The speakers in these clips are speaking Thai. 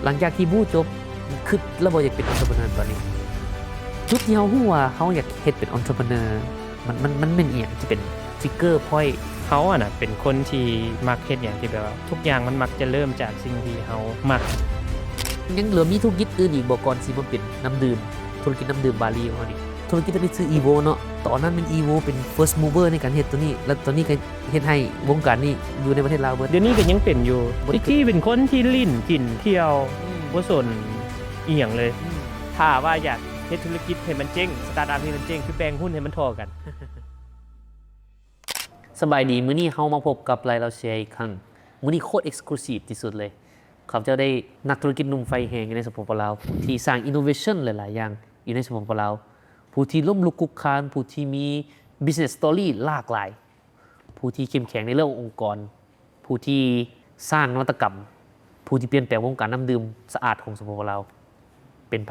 หลังจากที่บู้จบคือเราบ่อยากเป็น entrepreneur ตอนนี้จุดที่เฮาฮู้ว่าเฮาอยากเฮ็ดเป็น entrepreneur มันเป็นอีหยังที่เป็น trigger point เขาอ่ะนะเป็นคนที่มักเฮ็ดอย่างที่แบบว่าทุกอย่างมันมักจะเริ่มจากสิ่งที่เขามักยังเหลือมีธุรกิจอื่นอีกบ่ก่อนสิมาเป็นน้ำดื่มธุรกิจน้ำดื่มบาลีของเฮานี่ธุรกิจตัวนี้ชื่อ Evo เนาะตอนนั้นเป็น Evo เป็น first mover ในการเฮ็ดตัวนี้แล้วตอนนี้ก็เฮ็ดให้วงการนี้อยู่ในประเทศลาวเบิดเดี๋ยวนี้ก็ยังเป็นอยู่ที่เป็นคนที่ลิ้นกินเที่ยวบ่สนอีหยังเลยถ้าว่าอยากเฮ็ดธุรกิจให้มันเจ๊งสตาร์ทอัพให้มันเจ๊งคือแบ่งหุ้นให้มันเท่ากันสบายดีมื้อนี้เฮามาพบกับไลฟ์เราแชร์อีกครั้งมื้อนี้โคตร exclusive ที่สุดเลยเขาจะได้นักธุรกิจหนุ่มไฟแรงในสปปลาวที่สร้าง innovation หลายๆอย่างอยู่ในสปปลาวผู้ที่ล้มลุกคลุกคลานผู้ที่มี business story หลากหลายผู้ที่เข้มแข็งในเรื่ององค์กรผู้ที่สร้างนวัตกรรมผู้ที่เปลี่ยนแปลงวงการน้ำดื่มสะอาดของสปปลาวเป็นไ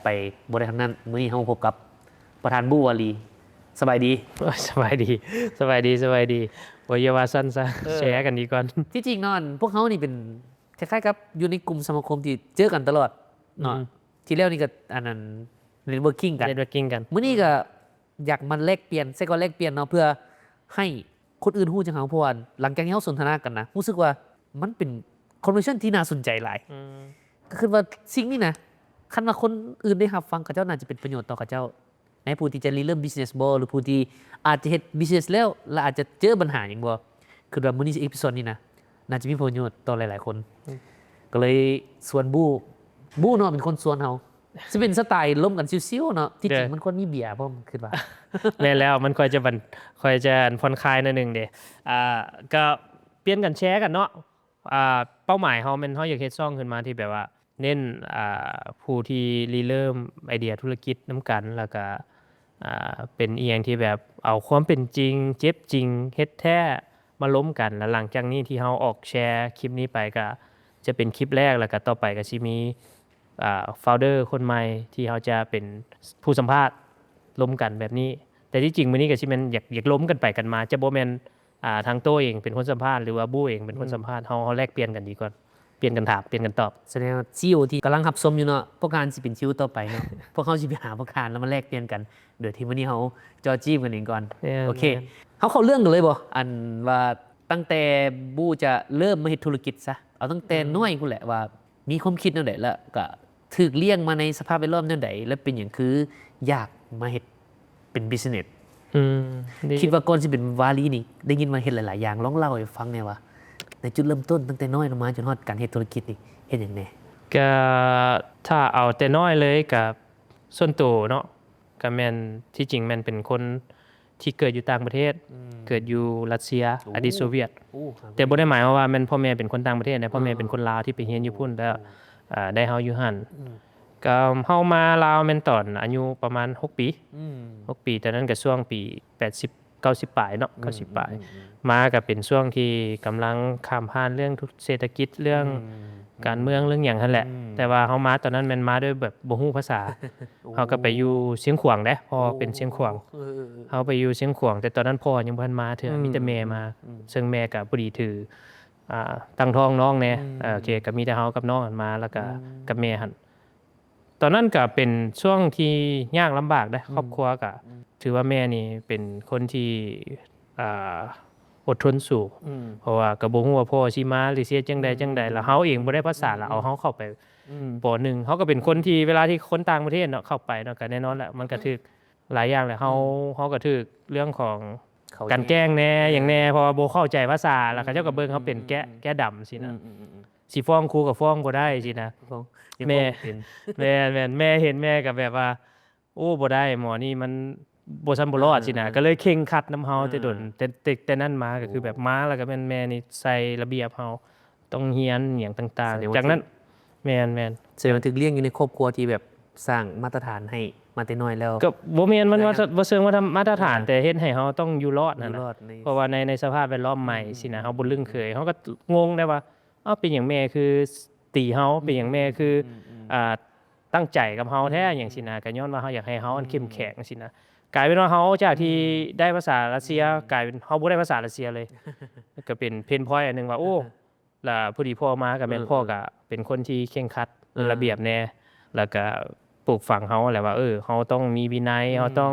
ปบ่ได้ทั้งนั้นมื้อนี้เฮาพบกับประธานบูวารีสบายดี สบายดีบ่อย่าว่าสั้นซะแชร์กันดีก่อนที่จริงเนาะพวกเฮานี่เป็นคล้ายๆกับอยู่ในกลุ่มสมาคมที่เจอกันตลอดเนาะที่แล้วนี่ก็อันนั้นเน็ตเวิร์กิ่งกันมื้อนี้ก็อยากมันแลกเปลี่ยนใช้ก็แลกเปลี่ยนเนาะเพื่อให้คนอื่นฮู้จังเฮาเพราะว่าหลังจากที่เฮาสนทนากันนะรู้สึกว่ามันเป็นคอนเวอร์ชันที่น่าสนใจหลายก็คือว่าสิ่งนี้นะคันว่าคนอื่นได้รับฟังเขาเจ้าน่าจะเป็นประโยชน์ต่อเขาเจ้าในผู้ที่จะเริ่ม business บ่หรือผู้ที่อาจจะเฮ็ด business แล้วและอาจจะเจอปัญหาหยังบ่คือว่ามื้อนี้เอพิโซดนี้นะน่าจะมีประโยชน์ต่อหลายๆคนก็เลยชวนบู้เนาะเป็นคนชวนเฮาสิเป็นสไตล์ล้มกันซิวๆเนาะที่จริงมันควรมีเบียร์บ่คิดว่าแม่นแล้วมันค่อยจะผ่อนคลายหน่อยนึงเด้ก็เปลี่ยนกันแชร์กันเนาะเป้าหมายเฮาแม่นเฮาอยากเฮ็ดช่องขึ้นมาที่แบบว่าเน้นผู้ที่ริเริ่มไอเดียธุรกิจนำกันแล้วก็เป็นอีหยังที่แบบเอาความเป็นจริงเจ็บจริงเฮ็ดแท้มาล้มกันแล้วหลังจากนี้ที่เฮาออกแชร์คลิปนี้ไปก็จะเป็นคลิปแรกแล้วก็ต่อไปก็สิมีfounder คนใหม่ที่เขาจะเป็นผู้สัมภาษณ์ล้มกันแบบนี้แต่ที่จริงมื้อนี้ก็สิแม่นอยากล้มกันไปกันมาจะบ่แม่นทางโต้เองเป็นคนสัมภาษณ์หรือว่าบู้เองเป็นคนสัมภาษณ์เฮาแลกเปลี่ยนกันดีก่อนเปลี่ยนกันถามเปลี่ยนกันตอบแสดงว่าซิวที่กำลังรับชมอยู่เนาะพวกการสิเป็นซิวต่อไปเนาะ พวกเขาสิไปหาพวกการแล้วมาแลกเปลี่ยนกันโดยที่มื้อนี้เฮาจอจี้กันเองก่อนโอเคเฮาเข้าเรื่องกันเลยบ่อันว่าตั้งแต่บู้จะเริ่มมาเฮ็ดธุรกิจซะเอาตั้งแต่น้อยพุ่นแหละว่ามีความคิดแนวใดแล้วก็ถูกเลี้ยงมาในสภาพแวดล้อมแนวใดแล้วเป็นหยังคืออยากมาเฮ็ดเป็นบิสเนสคิดว่าก่อนสิเป็นวารีนี่ได้ยินมาเฮ็ดหลายๆอย่างลองเล่าให้ฟังแหน่ว่าในจุดเริ่มต้นตั้งแต่น้อยลงมาจนฮอดการเฮ็ดธุรกิจนี่เฮ็ดหยังแหน่ก็ถ้าเอาแต่น้อยเลยกับส่วนตัวเนาะก็แม่นที่จริงแม่นเป็นคนที่เกิดอยู่ต่างประเทศเกิดอยู่รัสเซียอดีตโซเวียตแต่บ่ได้หมายว่าแม่นพ่อแม่เป็นคนต่างประเทศนะพ่อแม่เป็นคนลาวที่ไปเรียนอยู่พุ่นแล้วได้เฮาอยู่หั่นก็เฮามาลาวแม่นตอนอายุประมาณ6ปี6ปีตอนนั้นก็ช่วงปี80 90ปลายเนาะ90ปลายมาก็เป็นช่วงที่กำลังข้ามผ่านเรื่องเศรษฐกิจเรื่องการเมืองเรื่องหยังหั่นแหละแต่ว่าเฮามาตอนนั้นแม่นมาด้วยแบบบ่ฮู้ภาษาเฮาก็ไปอยู่เชียงขวางเด้พ่อเป็นเชียงขวางเฮาไปอยู่เชียงขวางแต่ตอนนั้นพ่อยังบ่ทันมาเทื่อมีแต่แม่มาซึ่งแม่ก็บ่ดีถือตั้งท้องน้องแน่โอเคก็มีแต่เฮากับน้องมาแล้วก็กับแม่หั่นตอนนั้นก็เป็นช่วงที่ยากลำบากเด้ครอบครัวก็ถือว่าแม่นี่เป็นคนที่อดทนสูงเพราะว่าก็บ่ฮู้ว่าพ่อสิมาหรือเสียจังใดแล้วเฮาเองบ่ได้ภาษาแล้วเอาเฮาเข้าไปป .1 เฮาก็เป็นคนที่เวลาที่คนต่างประเทศเนาะเข้าไปเนาะก็แน่นอนแหละมันก็ถูกหลายอย่างแหละเฮาก็ถูกเรื่องของการแกล้งแน่อย่างแน่เพราะว่าบ่เข้าใจภาษาแล้วเขาเจ้าก็เบิ่งเฮาเป็นแกะดำสินะสิฟ้องครูก็ฟ้องบ่ได้สินะแม่แม่เห็นแม่ก็แบบว่าโอ้บ่ได้หมอนี่มันบ่ซั้นบ่รอดสินะก็เลยเคร่งครัดนำเฮาแต่ดนแต่นั้นมาก็คือแบบมาแล้วก็แม่นี่ใส่ระเบียบเฮาต้องเรียนหยังต่างๆจากนั้นแม่นแสดงว่าถูกเลี้ยงอยู่ในครอบครัวที่แบบสร้างมาตรฐานให้มาแต่น้อยแล้วก็บ่แม่นมันว่าบ่เชิงว่ามาตรฐานแต่เฮ็ดให้เฮาต้องอยู่รอดนั่นน่ะเพราะว่าในสภาพแวดล้อมใหม่สินะเฮาบ่ลึงเคยเฮาก็งงได้ว่าอ้าวเป็นหยังแม่คือตีเฮาเป็นหยังแม่คือตั้งใจกับเฮาแท้หยังสินะก็ย้อนว่าเฮาอยากให้เฮาเข้มแข็งสินะกลายเป็นว่าเฮาจากที่ได้ภาษารัสเซียกลายเป็นเฮาบ่ได้ภาษารัสเซียเลยก็เป็นเพนพอยต์อันนึงว่าโอ้ล่ะพอดีพ่อมาก็แม่นพ่อก็เ เป็นคนที่เคร่งครัดระเบียบแน่แล้วก็ปลูกฝังเฮาแหละว่าเฮาต้องมีวินัยเฮาต้อง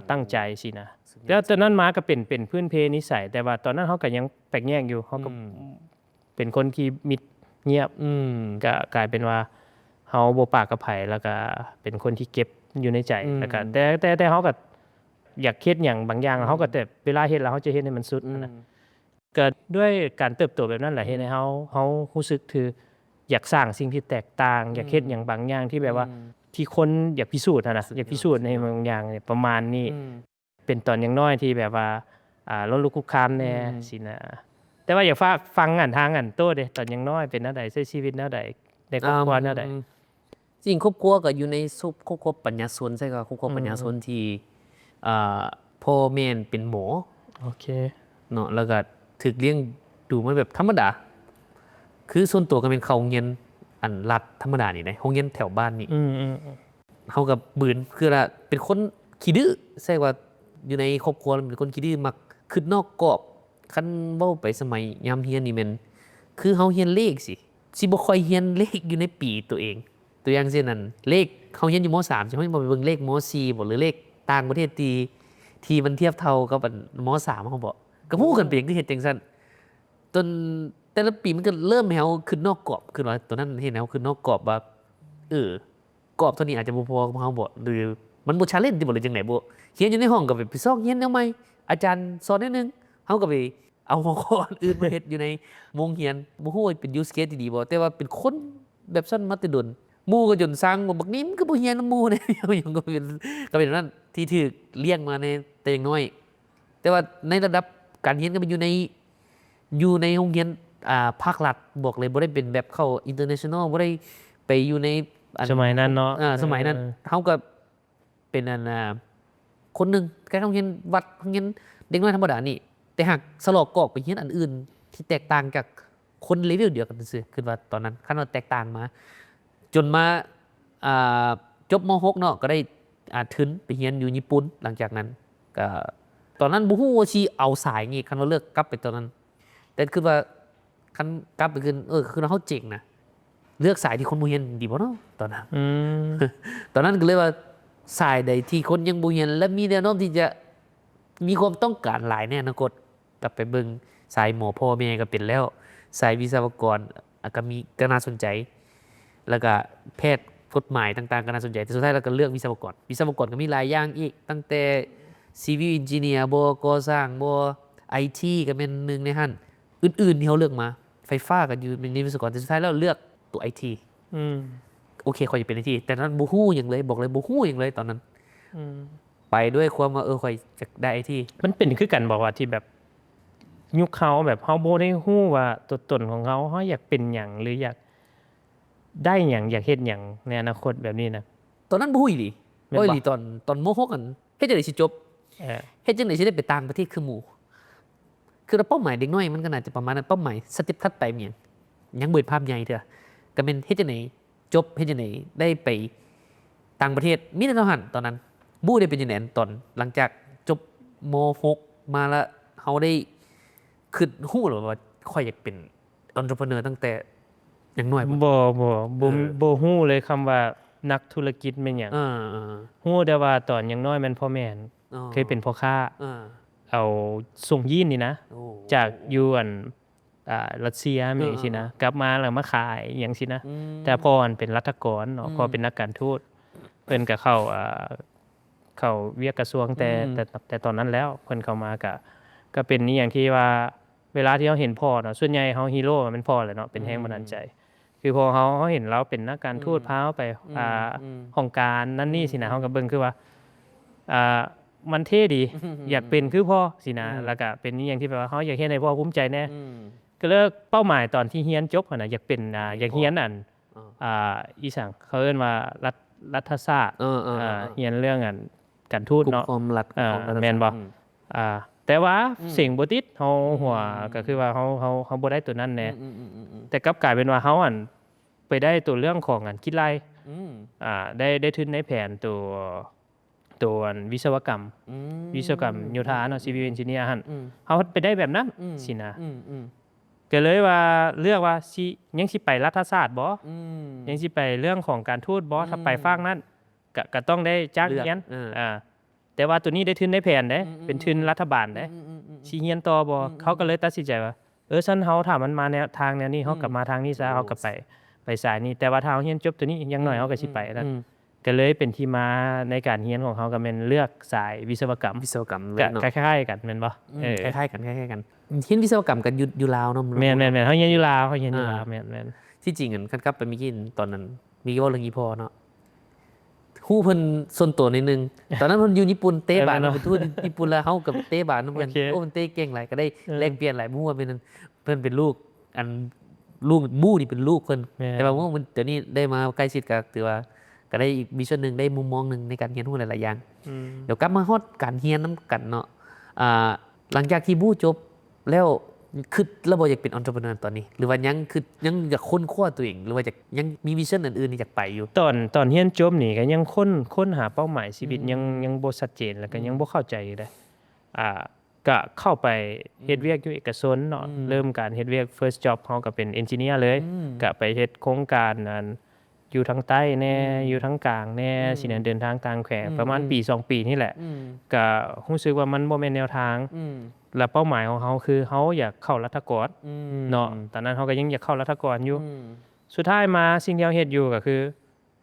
ตั้งใจสินะแล้วตอนนั้นมาก็เป็นพื้นเพนิสัยแต่ว่าตอนนั้นเฮาก็ยังแปลกแยกอยู่เฮาก็เป็นคนที่มิดเงียบก็กลายเป็นว่าเฮาบ่ปากกับไผแล้วก็เป็นคนที่เก็บอยู่ในใจแล้วก็แต่เฮาก็อยากเฮ็ดหยังบางอย่างเฮาก็แต่เวลาเฮ็ดแล้วเฮาจะเฮ็ดให้มันสุดนะก็ด้วยการเติบโตแบบนั้นแหละเฮ็ดให้เฮารู้สึกถืออยากสร้างสิ่งที่แตกต่างอยากเฮ็ดหยังบางอย่างที่แบบว่าที่คนอยากพิสูจน์นะอยากพิสูจน์ในบางอย่างเนี่ยประมาณนี้เป็นตอนยังน้อยที่แบบว่าล้มลุกคลุกคลานแน่สินะแต่ว่าอยากฟังทางโตเด้ตอนยังน้อยเป็นแนวใดใช้ชีวิตแนวใดได้ครอบครัวแนวใดจริงครอบครัวก็อยู่ในครอบครัวปัญญาชนใช่ก็ครอบครัวปัญญาชนที่พ่อแม่เป็นหมอโอเคเนาะแล้วก็ถูกเลี้ยงดูมาแบบธรรมดาคือส่วนตัวก็เป็นเขาโรงเรียนอันรัฐธรรมดานี่นะโรงเรียนแถวบ้านนี่เฮากับบืนคือละเป็นคนขี้ดื้อใช่ว่าอยู่ในครอบครัวเป็นคนขี้ดื้อมักขึ้นนอกกรอบคันเว้าไปสมัยยามเรียนนี่แม่นคือเฮาเรียนเลขสิบ่ค่อยเรียนเลขอยู่ในปีตัวเองตัวอย่างเช่นนั้นเลขเฮาเรียนอยู่ม.3 ใช่มั้ยบ่ไปเบิ่งเลขม.4 บ่หรือเลขต่างประเทศที่มันเทียบเท่ากับม.3 เฮาบ่ก็ฮู้กันไปคือเฮ็ดจังซั่นจนแต่ละปีมันก็เริ่มให้เฮาขึ้นนอกกรอบคือว่าตัวนั้นเฮ็ดให้เฮาขึ้นนอกกรอบว่ากรอบเท่านี้อาจจะบ่พอกับเฮาบ่หรือมันบ่ challenge ติบ่หรือจังได๋บ่เขียนอยู่ในห้องก็ไปซอกเรียนแนวใหม่อาจารย์สอนแนวนึงเฮาก็ไปเอาหัวข้ออื่นมาเฮ็ดอยู่ในวงเรียนบ่ฮู้ว่าเป็น use case ที่ดีบ่แต่ว่าเป็นคนแบบซั่นมาแต่ดนหมู่ก็จนสร้างว่าบักนี้มันก็บ่เรียนนำหมู่เนี่ยยังก็เป็นนั้นที่ถูกเลี้ยงมาในแต่อย่างน้อยแต่ว่าในระดับการเรียนก็เป็นอยู่ในโรงเรียนภาครัฐบอกเลยบ่ได้เป็นแบบเข้า international บ่ได้ไปอยู่ในสมัยนั้นเนาะสมัยนั้นเฮาก็เป็นคนนึงแค่โรงเรียนวัดโรงเรียนเด็กน้อยธรรมดานี่แต่หากสลอกกอกไปเรียนอันอื่นที่แตกต่างจากคนเลเวลเดียวกันซื่อคือว่าตอนนั้นคันว่าแตกต่างมาจนมาจบม.6 เนาะก็ได้ทุนไปเรียนอยู่ญี่ปุ่นหลังจากนั้นก็ตอนนั้นบ่ฮู้ว่าสิเอาสายงี้คันว่าเลิกกลับไปตอนนั้นแต่คือว่าคันกลับไปคือเฮาเจ๋งนะเลือกสายที่คนบ่เรียนดีบ่เนาะตอนนั้นตอนนั้นก็เลยว่าสายใดที่คนยังบ่เรียนและมีแนวโน้มที่จะมีความต้องการหลายในอนาคตกลับไปเบิ่งสายหมอพ่อแม่ก็เป็นแล้วสายวิศวกรก็น่าสนใจแล้วก็แพทย์กฎหมายต่างๆก็น่าสนใจแต่สุดท้ายเราก็เลือกวิศวกรก็มีหลายอย่างอีกตั้งแต่ Civil Engineer บ่ก่อสร้างบ่ IT ก็เป็นหนึ่งในหั่นอื่นๆที่เขาเลือกมาไฟฟ้าก็อยู่ในวิศวกรแต่สุดท้ายแล้วเลือกตัว IT โอเคค่อยจะเป็น IT แต่นั้นบ่ฮู้หยังเลยบอกเลยบ่ฮู้หยังเลยตอนนั้นไปด้วยความว่าค่อยจะได้ IT มันเป็นคือกันบอกว่าที่แบบยุคเขาแบบเฮาบ่ได้ฮู้ว่าตัวตนของเขาอยากเป็นหยังหรืออยากได้หยังอยากเฮ็ดหยังในอนาคตแบบนี้นะตอนนั้นบ่ฮู้อีหลีตอนม.6 กันเฮ็ดจังได๋สิจบเฮ็ดจังได๋สิได้ไปต่างประเทศคือหมู่คือเป้าหมายเด็กน้อยมันก็น่าจะประมาณนั้นเป้าหมายสเต็ปถัดไปมันยังเบิดภาพใหญ่เด้อก็เป็นเฮ็ดจังได๋จบเฮ็ดจังได๋ได้ไปต่างประเทศมีแต่เท่านั้นตอนนั้นบู้ได้เป็นจังได๋ตอนหลังจากจบม.6 มาแล้วเฮาได้คิดฮู้แล้วว่าค่อยอยากเป็น entrepreneur ตั้งแต่ยังน้อยบ่ฮู้เลยคำว่านักธุรกิจแม่นหยังฮู้แต่ว่าตอนยังน้อยแม่นพ่อแม่เคยเป็นพ่อค้าเอาส่งยีนนี่นะจากอยู่รัสเซียแม่นสินะกลับมาแล้วมาขายหยังสินะแต่พ่อเป็นรัฐกรเนาะพ่อเป็นนักการทูตเพิ่นก็เข้าเวียกกระทรวงแต่ตอนนั้นแล้วเพิ่นเข้ามาก็เป็นนี่อย่างที่ว่าเวลาที่เฮาเห็นพ่อเนาะส่วนใหญ่เฮาฮีโร่มันพ่อแหละเนาะเป็นแรงบันดาลใจคือพอเฮาเห็นเราเป็นนักการทูตพาเฮาไปห้องการนั่นนี่สินะเฮาก็เบิ่งคือว่ามันเท่ดีอยากเป็นคือพ่อสินะแล้วก็เป็นนี่อย่างที่แบบว่าเฮาอยากเฮ็ดให้พ่อภูมิใจแน่ก็เลิกเป้าหมายตอนที่เรียนจบน่ะอยากเป็นอยากเรียนอีสังเขาเอิ้นว่ารัฐศาสตร์เรียนเรื่องการทูตเนาะแม่นบ่แต่ว่าสิ่งบ่ติดเฮาหัวก็คือว่าเฮาบ่ได้ตัวนั้นแน่แต่กลับกลายเป็นว่าเฮาไปได้ตัวเรื่องของคิดไล่ได้ทุนในแผนตัววิศวกรรมโยธาเนาะ Civil Engineer หั่นเฮาไปได้แบบนั้นสินะ ก็เลยว่าเลือกว่าสิยังสิไปรัฐศาสตร์บ่ยังสิไปเรื่องของการทูตบ่ถ้าไปฝั่งนั้นก็ต้องได้จ้างเรียนแต่ว่าตัวนี้ได้ทุนได้แผนเด้เป็นทุนรัฐบาลเด้สิเรียนต่อบ่เขาก็เลยตัดสินใจว่าซั่นเฮาถ้ามันมาแนวทางแนวนี้เฮาก็มาทางนี้ซะเฮาก็ไปสายนี้แต่ว่าถ้าเฮาเรียนจบตัวนี้อย่างน้อยเฮาก็สิไปนั่นก็เลยเป็นที่มาในการเรียนของเฮาก็แม่นเลือกสายวิศวกรรมก็คล้ายๆกันแม่นบ่คล้ายๆกันเรียนวิศวกรรมกันอยู่ลาวเนาะแม่นๆเฮาเรียนอยู่ลาวแม่นที่จริงคันกลับไปเมื่อกี้ตอนนั้นมีเว้าเรื่องอีพ่อเนาะฮู้เพิ่นส่วนตัวนิดนึงตอนนั้นเพิ่นอยู่ญี่ปุ่นเตะบาสไปทูตญี่ปุ่นแล้วเฮากับเตะบาสนำกันโอ้มันเตะเก่งหลายก็ได้แลกเปลี่ยนหลายมู่ว่าเป็นเพิ่นเป็นลูกอันลูกมู่นี่เป็นลูกเพิ่นแต่ว่ามันเดี๋ยวนี้ได้มาใกล้ชิดก็ถือว่าก็ได้อีกวิชั่นนึงได้มุมมองนึงในการเรียนรู้หลายๆอย่างเดี๋ยวกลับมาฮอดการเรียนนำกันเนาะหลังจากที่บู้จบแล้วคือเราบ่อยากเป็น entrepreneur ตอนนี้หรือว่ายังอยากค้นคว้าตัวเองหรือว่ายังมีวิชั่นอื่นๆที่อยากไปอยู่ตอนเรียนจบนี่ก็ยังค้นหาเป้าหมายชีวิตยังบ่ชัดเจนแล้วก็ยังบ่เข้าใจอยู่เด้ก็เข้าไปเฮ็ดเวียกอยู่เอกชนเนาะเริ่มการเฮ็ดเวียก first job เฮาก็เป็น engineer เลยก็ไปเฮ็ดโครงการนั้นอยู่ทางใต้แน่อยู่ทางกลางแน่สิเดินทางต่างแขวประมาณปี2ปีนี่แหละก็รู้สึกว่ามันบ่แม่นแนวทางและเป้าหมายของเฮาคือเฮาอยากเข้ารัฐกรเนาะตอนนั้นเฮาก็ยังอยากเข้ารัฐกรอยู่สุดท้ายมาสิ่งที่เฮาเฮ็ดอยู่ก็คือ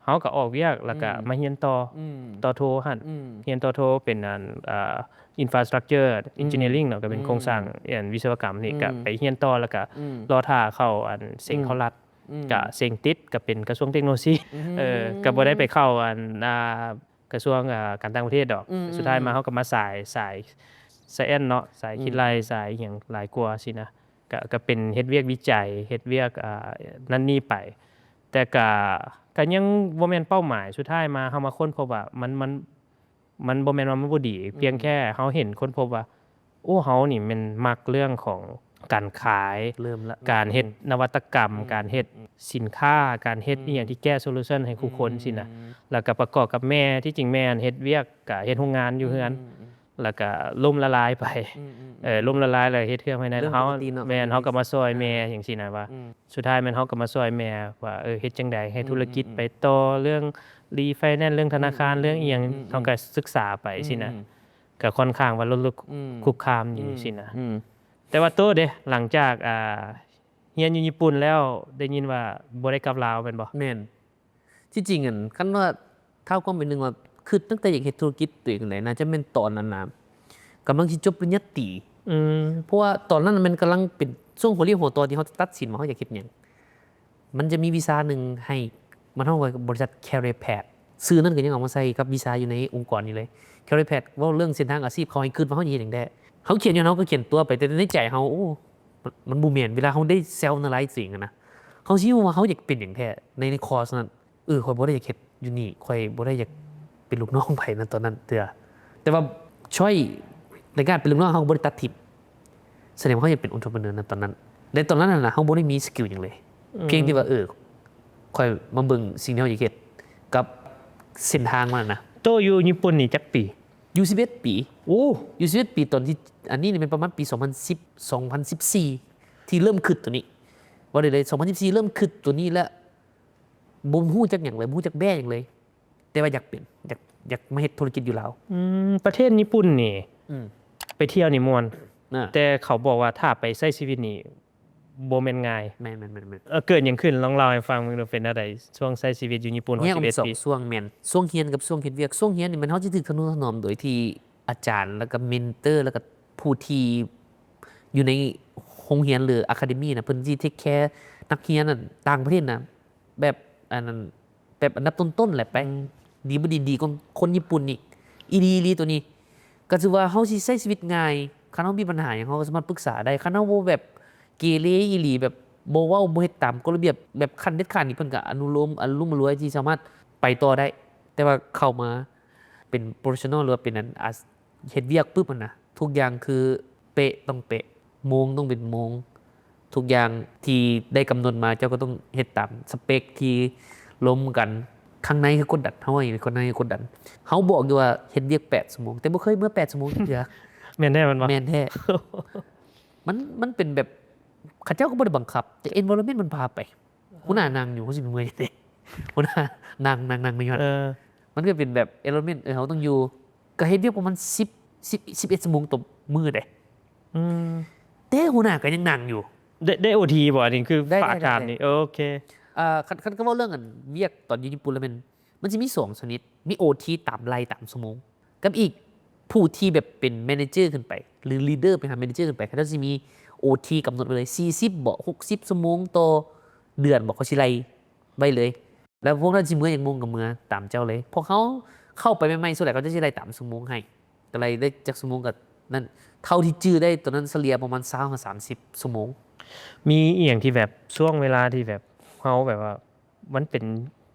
เฮาก็ออกเวียกแล้วก็มาเรียนต่อโทหั่นเรียนต่อโทเป็นอันinfrastructure engineering เนาะก็เป็นโครงสร้างวิศวกรรมนี่ก็ไปเรียนต่อแล้วก็รอท่าเข้าอันเซ็งเข้ารัฐก็เซ็งติดก็เป็นกระทรวงเทคโนโลยีก็บ่ได้ไปเข้าอันกระทรวงการต่างประเทศดอกสุดท้ายมาเฮาก็มาสายscience เนาะสายคิดไลสายหยังหลายกว่าสินะก็เป็นเฮ็ดเวียกวิจัยเฮ็ดเวียกนั่นนี่ไปแต่ก็ยังบ่แม่นเป้าหมายสุดท้ายมาเฮามาค้นพบว่ามันบ่แม่นว่ามันบ่ดีเพียงแค่เฮาเห็นค้นพบว่าโอ้เฮานี่แม่นมักเรื่องของการขายเริ่มละการเฮ็ดนวัตกรรมการเฮ็ดสินค้าการเฮ็ดอีหยังที่แก้โซลูชันให้ผู้คนสินะแล้วก็ประกอบกับแม่ที่จริงแม่เฮ็ดเวียกก็เฮ็ดโรงงานอยู่เฮือนแล้วก็ล่มละลายไปล่มละลายแล้วเฮ็ดเครื่องภายในเฮาแม่นเฮาก็มาซอยแม่จังซี่นะว่าสุดท้ายแม่นเฮาก็มาซอยแม่ว่าเฮ็ดจังได๋ให้ธุรกิจไปต่อเรื่องรีไฟแนนซ์เรื่องธนาคารเรื่องอีหยังเฮาก็ศึกษาไปสินะก็ค่อนข้างว่าลดคุกคามอยู่สินะแต่ว่าโตเด้หลังจากเรียนอยู่ญี่ปุ่นแล้วได้ยินว่าบ่ได้กลับลาวแม่นบ่แม่นที่จริงอันคันว่าเท่าความเป็นนึงว่าคือตั้งแต่อยากเฮ็ดธุรกิจตัวเองนั่นแหละน่าจะแม่นตอนนั้นน่ะกำลังสิจบปริญญาตรีเพราะว่าตอนนั้นมันกำลังเป็นช่วงหัวเรียวหัวต่อที่เฮาตัดสินว่าเฮาอยากเฮ็ดหยังมันจะมีวีซ่านึงให้มันเฮากับบริษัท Career Path ชื่อนั้นก็ยังเอามาใส่กับวีซ่าอยู่ในองค์กรนี้เลย Career Path เว้าเรื่องเส้นทางอาชีพเขาให้คิดว่าเฮาสิเฮ็ดหยังได้เฮาเขียนอยู่เฮาก็เขียนตัวไปแต่ในใจเฮาโอ้มันบ่แม่นเวลาเฮาได้เซลล์อะไรสิ่งนะเฮาสิว่าเฮาอยากเป็นหยังแท้ในคอร์สนั้นข้อยบ่ได้อยากเฮ็ดอยู่นี่ข้อยบ่ได้อยากเป็นลูกน้องไผนั่นตอนนั้นเด้อแต่ว่าช้อยในการเป็นลูกน้องเฮาบ่ได้ตัดทิ่มแสดงว่าเฮาอยากเป็น entrepreneur นั่นตอนนั้นในตอนนั้นน่ะเฮาบ่ได้มีสกิลหยังเลยเพียงที่ว่าข้อยมาเบิ่งสิ่งที่เฮาอยากเฮ็ดกับเส้นทางมันน่ะโตอยู่ญี่ปุ่นนี่จักปีอยู่11ปีโอ้อยู่11ปีตอนที่อันนี้นี่เป็นประมาณปี2014ที่เริ่มคิดตัวนี้ว่าได้เลย2014เริ่มคิดตัวนี้แล้วบ่ฮู้จักหยังเลยบ่ฮู้จักแบ้หยังเลยแต่ว่าอยากเป็นอยากมาเฮ็ดธุรกิจอยู่ลาวประเทศญี่ปุ่นนี่ไปเที่ยวนี่ม่วนแต่เขาบอกว่าถ้าไปใช้ชีวิตนี่บ่แม่นง่ายแม่นเกิดหยังขึ้นลองเล่าให้ฟังมึงดูเป็นจังได๋ช่วงใช้ชีวิตอยู่ญี่ปุ่น11ปีช่วงแม่นช่วงเรียนกับช่วงเฮ็ดเวียกช่วงเรียนนี่มันเฮาสิถูกทนุถนอมโดยที่อาจารย์แล้วก็เมนเตอร์แล้วก็ผู้ที่อยู่ในโรงเรียนหรืออะคาเดมีน่ะเพิ่นสิเทคแคร์นักเรียนน่ะต่างประเทศน่ะแบบอันนั้นแบบอันดับต้นๆแหละไปดีบ่ดีกว่าคนญี่ปุ่นนี่อีหลีตัวนี้ก็ถือว่าเฮาสิใช้ชีวิตง่ายคันเฮามีปัญหาหยังเฮาก็สามารถปรึกษาได้คันเฮาบ่แบบเกเรอีหลีแบบบ่เว้าบ่เฮ็ดตามกฎระเบียบแบบขั้นเด็ดขาดนี่เพิ่นก็อนุโลมอรุ่มอร่วยที่สามารถไปต่อได้แต่ว่าเข้ามาเป็นโปรเฟสชันนัลหรือว่าเป็นนั้นเฮ็ดเวียกปึ๊บมันน่ะทุกอย่างคือเป๊ะต้องเป๊ะโมงต้องเป็นโมงทุกอย่างที่ได้กำหนดมาเจ้าก็ต้องเฮ็ดตามสเปคที่ล้มกันข้างในคือกดดันเฮาอีกคนในกดดันเฮาบอกอยู่ว่าเฮ็ดเวียก8ชั่วโมงแต่บ่เคยเมื่อ8ชั่วโมงเทื่อแม่นแท้มันบ่แม่นแท้มันเป็นแบบ เขาเจ้าก็บ่ได้บังคับแต่ environment มันพาไปหัวหน้านางอยู่เขาสิเป็นเมื่อยเด้หัวหน้านางไม่ยอดมันก็เป็นแบบ environment เขาต้องอยู่ก็เฮ็ดเวียกประมาณ11ชั่วโมงต่อมื้อเด้แต่หัวหน้าก็ยังนั่งอยู่ได้ OT บ่อันนี้คือฝากถามนี่โอเคคันก็เว้าเรื่องกันเวียกตอนอยู่ญี่ปุ่นแล้วมันสิมี2ชนิดมี OT ตามไล่ตามชั่วโมงกับอีกผู้ที่แบบเป็นแมเนเจอร์ขึ้นไปหรือลีดเดอร์ไปหาแมเนเจอร์ขึ้นไปเขาจะมี OT กำหนดไว้เลย40บ่60ชั่วโมงต่อเดือนบอกเขาสิไล่ไว้เลยแล้วพวกนั้นสิมื้ออย่างโมงกับมื้อตามเจ้าเลยพอเขาเข้าไปใหม่ๆสุดแล้วเขาจะสิไล่ตามชั่วโมงให้ก็ไล่ได้จักชั่วโมงก็นั่นเท่าที่จื้อได้ตอนนั้นเฉลี่ยประมาณ20ถึง30ชั่วโมงมีอีหยังที่แบบช่วงเวลาที่แบบเฮาแบบว่ามันเป็น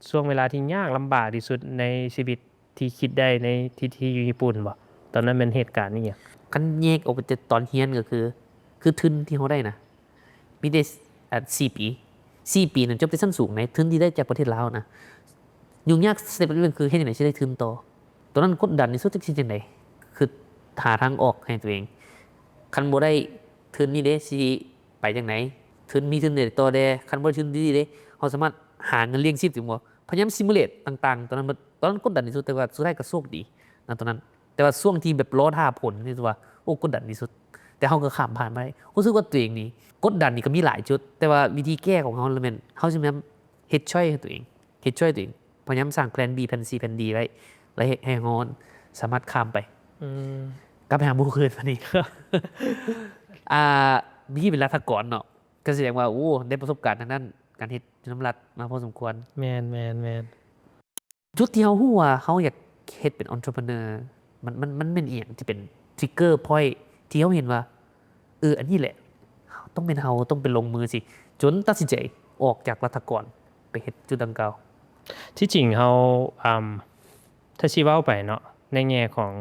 ช่วงเวลาที่ยากลำบากที่สุดในชีวิตที่คิดได้ในที่อยู่ญี่ปุ่นบ่ตอนนั้นเป็นเหตุการณ์นี่หยังคันแยกออกไปจากตอนเรียนก็คือทุนที่เฮาได้นะมีได้4 ปีนั้นจบได้ชั้นสูงในทุนที่ได้จากประเทศลาวนะยุ่งยากสเต็ปนึงคือเฮ็ดจังได๋สิได้ทุนต่อตอนนั้นกดดันที่สุดจักสิจังได๋คือหาทางออกให้ตัวเองคันบ่ได้ทุนนี้เด้สิไปจังได๋ทุนมีทุนได้ต่อได้คันบ่ได้ทุนดีเด้เฮาสามารถหาเงินเลี้ยงชีพถึงบ่พยายามซิมูเลตต่างๆตอนนั้นกดดันที่สุดแต่ว่าสุดท้ายก็โชคดีนะตอนนั้นแต่ว่าช่วงที่แบบรอท่าผลนี่ว่าโอ้กดดันที่สุดแต่เฮาก็ข้ามผ่านไปรู้สึกว่าตัวเองนี่กดดันนี่ก็มีหลายจุดแต่ว่าวิธีแก้ของเฮาแม่นเฮาสิพยายามเฮ็ดช่วยให้ตัวเองเฮ็ดช่วยตัวเองพยายามสร้างแพลน B แพลน C แพลน D ไว้แล้วให้เฮาสามารถข้ามไปกลับไปหาหมู่คืนบัดนี้มีเป็นรัฐกรเนาะก็แสดงว่าโอ้ได้ประสบการณ์ทางด้านการเฮ็ดน้ำรัฐมาพอสมควรแม่นจุดที่เฮาฮู้ว่าเฮาอยากเฮ็ดเป็น entrepreneur มันเป็นอีหยังที่เป็น trigger point ที่เฮาเห็นว่าอันนี้แหละต้องเป็นเฮาต้องเป็นลงมือสิจนตัดสินใจออกจากรัฐกรไปเฮ็ดจุดดังกล่าวที่จริงเฮาถ้าสิเว้าไปเนาะในแง่ของ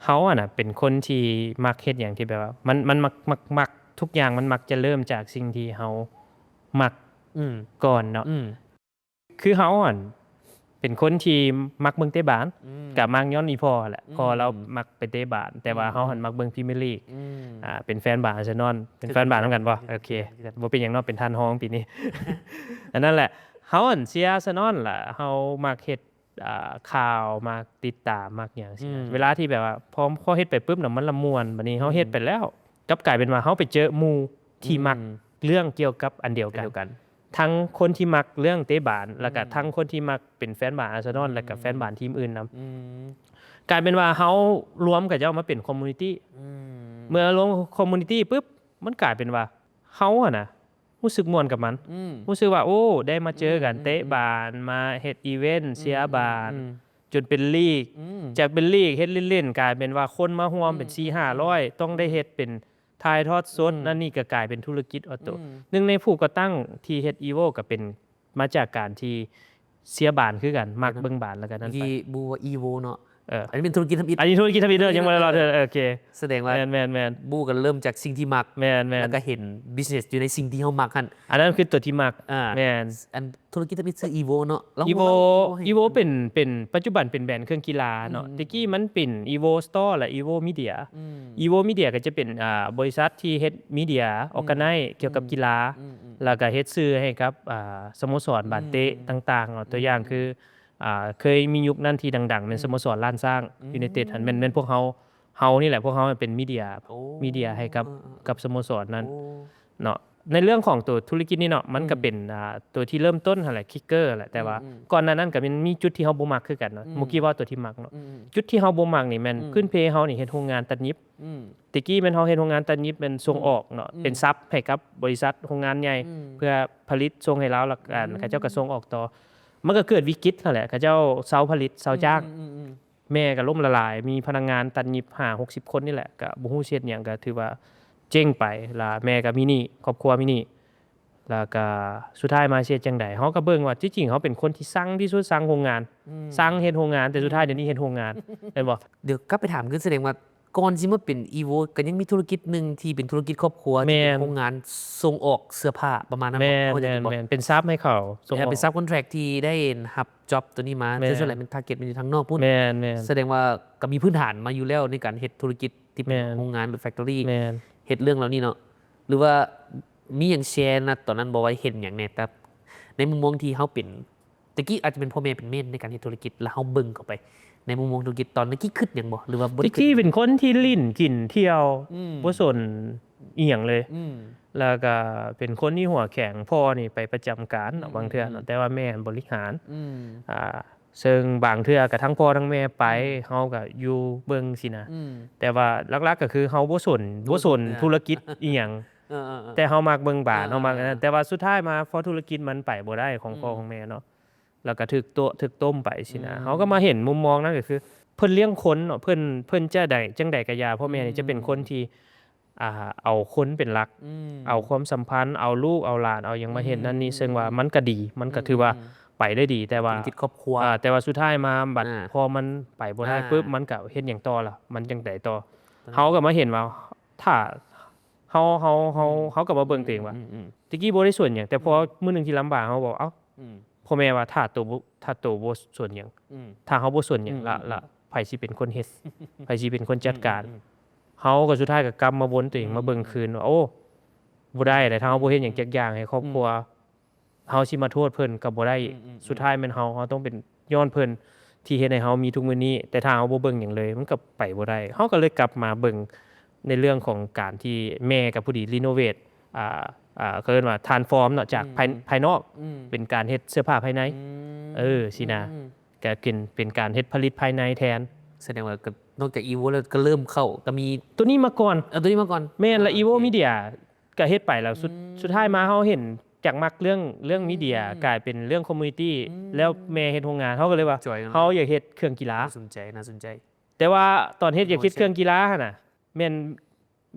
เฮาน่ะเป็นคนที่มักเฮ็ดหยังที่แบบว่ามันมักทุกอย่างมันมักจะเริ่มจากสิ่งที่เฮามักก่อนเนาะคือเฮาเป็นคนที่มักเบิ่งเตะบาสก็มักย้อนอีพ่อแหละพอเรามักไปเตะบาสแต่ว่าเฮามักเบิ่งพรีเมียร์ลีกเป็นแฟนบาสอาร์เซนอลเป็นแฟนบาสนำกันบ่โอเคบ่เป็นหยังเนาะเป็นท่านฮ้องปีนี้ อันนั้นแหละเฮาเชียร์อาร์เซนอลล่ะเฮามักเฮ็ดข่าวมักติดตามมักหยังซี่เวลาที่แบบว่าพอเฮ็ดไปปึ๊บน่ะมันละม่วนบัดนี้เฮาเฮ็ดไปแล้วกลับกลายเป็นว่าเฮาไปเจอหมู่ที่มักเรื่องเกี่ยวกับอันเดียวกันทั้งคนที่มักเรื่องเตะบาสแล้วก็ทั้งคนที่มักเป็นแฟนบาสอาร์เซนอลแล้วก็แฟนบาสทีมอื่นนำกลายเป็นว่าเฮารวมกับเจ้ามาเป็นคอมมูนิตีเมื่อรวมคอมมูนิตีปึ๊บมันกลายเป็นว่าเฮาน่ะรู้สึกม่วนกับมันรู้สึกว่าโอ้ได้มาเจอกันเตะบาสมาเฮ็ดอีเวนต์เชียร์บาสจนเป็นลีกจากเป็นลีกเฮ็ดเล่นๆกลายเป็นว่าคนมาร่วมเป็น 4-500 ต้องได้เฮ็ดเป็นถ่ายทอดสดนั่นนี่ก็กลายเป็นธุรกิจออโตหนึ่งในผู้ก่อตั้งที่เฮ็ด Evo ก็เป็นมาจากการที่เสียบานคือกันมักเบิ่งบานแล้วกันนั่นไปที่บูว่า Evo เนาะอันนี้เป็นธุรกิจทำอิฐอันนี้ธุรกิจทำอิฐยังบ่ได้รอโอเคแสดงว่าแม่นบูก็เริ่มจากสิ่งที่มักแม่นแล้วก็เห็น business อยู่ในสิ่งที่เฮามักหั่นอันนั้นคือตัวที่มักแม่นอันธุรกิจทำอิฐชื่อ Evo เนาะ Evo เป็นปัจจุบันเป็นแบรนด์เครื่องกีฬาเนาะตะกี้มันเป็น Evo Store และ Evo Media Evo Media ก็จะเป็นบริษัทที่เฮ็ดมีเดียออร์แกไนซ์เกี่ยวกับกีฬาแล้วก็เฮ็ดสื่อให้กับสโมสรบาสเตะต่างๆตัวอย่างคือเคยมียุคนั้นที่ดังๆเป็นสโมสรล้านสร้างยูไนเต็ดแม่นพวกเฮานี่แหละพวกเฮาเป็นมีเดียให้กับสโมสรนั้นเนาะในเรื่องของตัวธุรกิจนี่เนาะมันก็เป็นตัวที่เริ่มต้นหั่นแหละคิกเกอร์แหละแต่ว่าก่อนหน้านั้นก็มีจุดที่เฮาบ่มักคือกันเนาะเมื่อกี้ว่าตัวที่มักเนาะจุดที่เฮาบ่มักนี่แม่นพื้นเพเฮานี่เฮ็ดโรงงานตัดยิบตะกี้แม่นเฮาเฮ็ดโรงงานตัดยิบเป็นส่งออกเนาะเป็นซับให้กับบริษัทโรงงานใหญ่เพื่อผลิตส่งให้ลาวแล้วกันเขาเจ้าก็ส่งออกต่อมันก็เกิดวิกฤตนั่นแหละเขาเจ้าเซาผลิตเซาจ้างแม่ก็ล่มละลายมีพนักงานตัดยิบ50-60 คนนี่แหละก็บ่ฮู้เฮ็ดหยังก็ถือว่าเจ๊งไปล่ะแม่ก็มีหนี้ครอบครัวมีหนี้แล้วก็สุดท้ายมาเฮ็ดจังได๋เฮาก็เบิ่งว่าจริงๆเฮาเป็นคนที่สั่งที่สุดสั่งโรงงานสั่งเฮ็ดโรงงานแต่สุดท้ายเดี๋ยวนี้เฮ็ดโรงงานเห็นบ่เดี๋ยวกลับไปถามคือแสดงว่าก่อนสิมาเป็น Evo ก็ยังมีธุรกิจนึงที่เป็นธุรกิจครอบครัวเป็นโรงงานส่งออกเสื้อผ้าประมาณนั้นแม่นเป็นซับให้เขาส่งออกเป็นซับคอนแทรคที่ได้รับจ็อบตัวนี้มาแต่ส่วนใหญ่เป็นทาร์เก็ตมันอยู่ทางนอกพุ่นแม่นแสดงว่าก็มีพื้นฐานมาอยู่แล้วในการเฮ็ดธุรกิจที่เป็นโรงงานหรือแฟคทอรี่เฮ็ดเรื่องเหล่านี้เนาะหรือว่า มีอย่างแชร์นะตอนนั้นบอกว่าเห็นอย่างแน่แต่ในมุมมองที่เขาเป็นตะกี้อาจจะเป็นพ่อแม่เป็นเมนในการเฮ็ดธุรกิจแล้วเขาเบิ่งเข้าไปในมุมมองธุรกิจตอนนี้คิดอย่างบ่หรือว่าบ่ ตะ ได้คิด กี้เป็นคนที่ลิ้นกินเที่ยว อืม บ่สนอีหยังเลย อืม แล้วก็เป็นคนที่หัวแข็งพ่อนี่ไปประจำการเนาะบางเทื่อเนาะแต่ว่าแม่บริหาร อืม ซึ่งบางเทื่อก็ทั้งพ่อทั้งแม่ไปเฮาก็อยู่เบิ่งสินะ อืม แต่ว่าหลักๆก็คือเฮาบ่สนธุรกิจอีหยัง เออๆๆ แต่เฮามักเบิ่งบ้าน อ่า เฮามักอันนั้นแต่ว่าสุดท้ายมาพอธุรกิจมันไปบ่ได้ของพ่อของแม่เนาะแล้วก็ถึกต้มไปสินะเฮาก็มาเห็นมุมมองนั้นก็คือเพิ่นเลี้ยงคนเนาะเพิ่นจะได้จังใดก็ยาพ่อแม่นี่จะเป็นคนที่เอาคนเป็นหลัก เอาความสัมพันธ์เอาลูกเอาหลานเอาหยังมาเฮ็ดนั่นนี่ซึ่งว่ามันก็ดีมันก็ถือว่าไปได้ดีแต่ว่า ธุรกิจครอบครัว แต่ว่าสุดท้ายมาบัด อ่า พอมันไปบ่ได้ อ่า ปุ๊บมันก็เฮ็ดหยังต่อล่ะมันจังไดต่อเฮาก็มาเห็นว่าถ้าเฮาก็มาเบิ่งตัวเองว่า อืม ตะกี้บ่ได้ส่วนหยังแต่พอมื้อหนึงที่ลำบากเฮาบอกเอ้า อืม พ่อแม่ว่าถ้าตัวบ่ส่วนหยัง อืม ถ้าเฮาบ่ส่วนหยังละไผสิเป็นคนเฮ็ดไผสิเป็นคนจัดการเฮาก็สุดท้ายก็กลับมาวนตัวเองมาเบิ่งคืนว่าโอ้บ่ได้แต่ถ้าเฮาบ่เฮ็ดหยังจักอย่างให้ครอบครัวเฮาสิมาโทษเพิ่นก็บ่ได้สุดท้ายแม่นเฮาต้องเป็นย้อนเพิ่นที่เฮ็ดให้เฮามีทุกมื้อนี้แต่ถ้าเฮาบ่เบิ่งหยังเลยมันก็ไปบ่ได้เฮาก็เลยกลับมาเบิ่งในเรื่องของการที่แม่กับผู้ดีรีโนเวทเขาเรียกว่า transform เนาะจากภายนอกเป็นการเฮ็ดเสื้อผ้าภายในสินะก็เป็นการเฮ็ดผลิตภายในแทน แสดงว่าก็นอกจากอีโวแล้วก็เริ่มเข้าก็มี ตัวนี้มาก่อน เอาตัวนี้มาก่อน แม่นและ Evo Media ก็เฮ็ดไปแล้วสุดท้ายมาเฮาเห็นจากมักเรื่องมีเดียกลายเป็นเรื่องคอมมูนิตี้แล้วแม่เฮ็ดโรงงานเฮาก็เลยว่า จอยเนอะ เฮาอยากเฮ็ดเครื่องกีฬา น่าสนใจน่าสนใจ แต่ว่าตอนเฮ็ดอยากเฮ็ดเครื่องกีฬาหั่นน่ะแม่น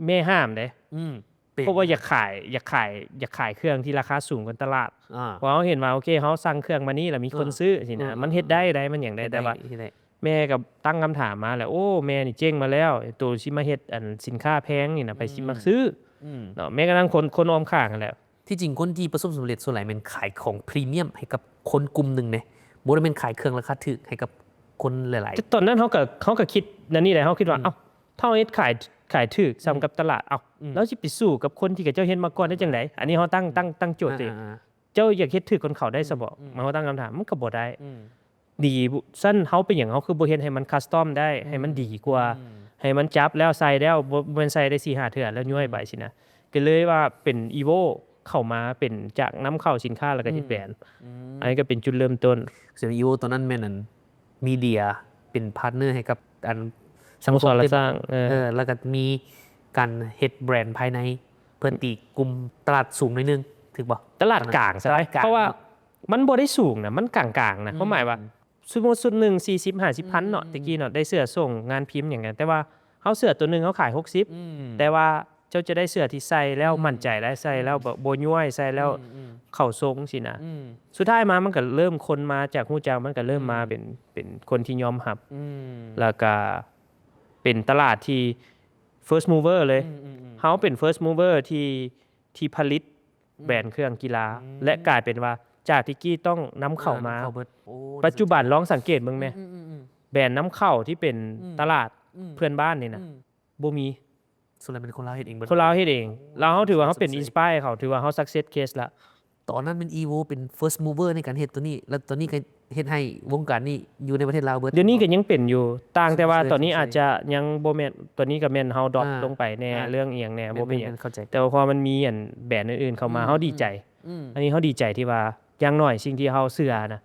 แม่ห้ามเด้ เพราะว่าอยากขายเครื่องที่ราคาสูงกว่าตลาด เพราะเฮาเห็นว่าโอเคเฮาสั่งเครื่องมานี่แล้วมีคนซื้อสินะมันเฮ็ดได้มันหยังได้แต่ว่า แม่ก็ตั้งคำถามมาแหละโอ้แม่นี่เจ๊งมาแล้วตัวสิมาเฮ็ดอันสินค้าแพงนี่นะไปสิมาซื้อเนาะแม้กระทั่งคนออมข้างนั่นแหละ ที่จริงคนที่ประสบสำเร็จส่วนใหญ่เป็นขายของพรีเมียมให้กับคนกลุ่มหนึ่งเนี่ยบ่ได้เป็นขายเครื่องราคาถูกให้กับคนหลาย แต่ตอนนั้นเขาก็คิดนั่นนี่แหละเขาคิดว่าเอ้าเท่าเฮ็ดขายถูกซ้ำกับตลาดเอ้าแล้วสิไปสู้กับคนที่กับเจ้าเฮ็ดมาก่อนได้จังไดอันนี้เขาตั้งโจทย์ตัวเองเจ้าอยากเฮ็ดถูกคนเขาได้ซะบ่มาเขาตั้งคำถามมันก็บ่ได้ดีซั่นเฮาเป็นหยังเฮาคือบ่เฮ็ดให้มันคัสตอมได้ให้มันดีกว่าให้มันจับแล้วใส่แล้วบ่แม่นใส่ได้ 4-5 เทื่อแล้วย้อยไปสินะก็เลยว่าเป็น Evo เข้ามาเป็นจากนำเข้าสินค้าแล้วก็เฮ็ดแบรนด์อันนี้ก็เป็นจุดเริ่มต้น ๆส่วนอีโวตอนนั้นแม่นั่นมีเดียเป็นพาร์ทเนอร์ให้กับอัน สโมสรและสร้างแล้วก็มีการเฮ็ดแบรนด์ภายในเพื่อตีกลุ่มตลาดสูงหน่อยนึงถูกบ่ ตลาดกลางใช่ไหมเพราะว่ามันบ่ได้สูงนะมันกลางๆนะเพราะหมายว่าสมมุติสุดหนึ่ง40-50 พันเนาะตะกี้เนาะได้เสื้อส่งงานพิมพ์อย่างเงี้ยแต่ว่าเฮาเสื้อตัวนึงเขาขาย60แต่ว่าเจ้าจะได้เสื้อที่ใส่แล้วมั่นใจได้ใส่แล้วบ่ย้วยใส่แล้วเข้าทรงสินะสุดท้ายมามันก็เริ่มคนมาจากฮู้จักมันก็เริ่มมาเป็นคนที่ยอมรับแล้วก็เป็นตลาดที่ first mover เลยเฮาเป็น first mover ที่ผลิตแบรนด์เครื่องกีฬาและกลายเป็นว่าจากที่กี้ต้องนำเข้ามาปัจจุบันลองสังเกตเบิ่งแม่แบรนด์นำเข้าที่เป็นตลาดเพื่อนบ้านนี่นะบ่มี ส่วนใหญ่เป็นคนลาวเฮ็ดเองเบิด คนลาวเฮ็ดเองแล้วเฮาถือว่าเฮาเป็นอินสไปร์เขาถือว่าเฮา success case ละ ตอนนั้นเป็น Evo เป็น first mover ในการเฮ็ดตัวนี้ แล้วตอนนี้ก็เฮ็ดให้วงการนี้อยู่ในประเทศลาวเบิด เดี๋ยวนี้ก็ยังเป็นอยู่ต่างแต่ว่า ใช่ ตอนนี้ ใช่ อาจจะยังบ่แม่นตัวนี้ก็แม่นเฮาดรอป อ่า ลงไปแน่ อ่า เรื่องอีหยังแน่บ่เป็นหยัง เข้าใจ แต่ว่าพอมันมีอันแบรนด์อื่นๆเข้ามาเฮาดีใจ อันนี้เฮาดีใจที่ว่าอย่างน้อยสิ่งที่เฮาเชื่อนะ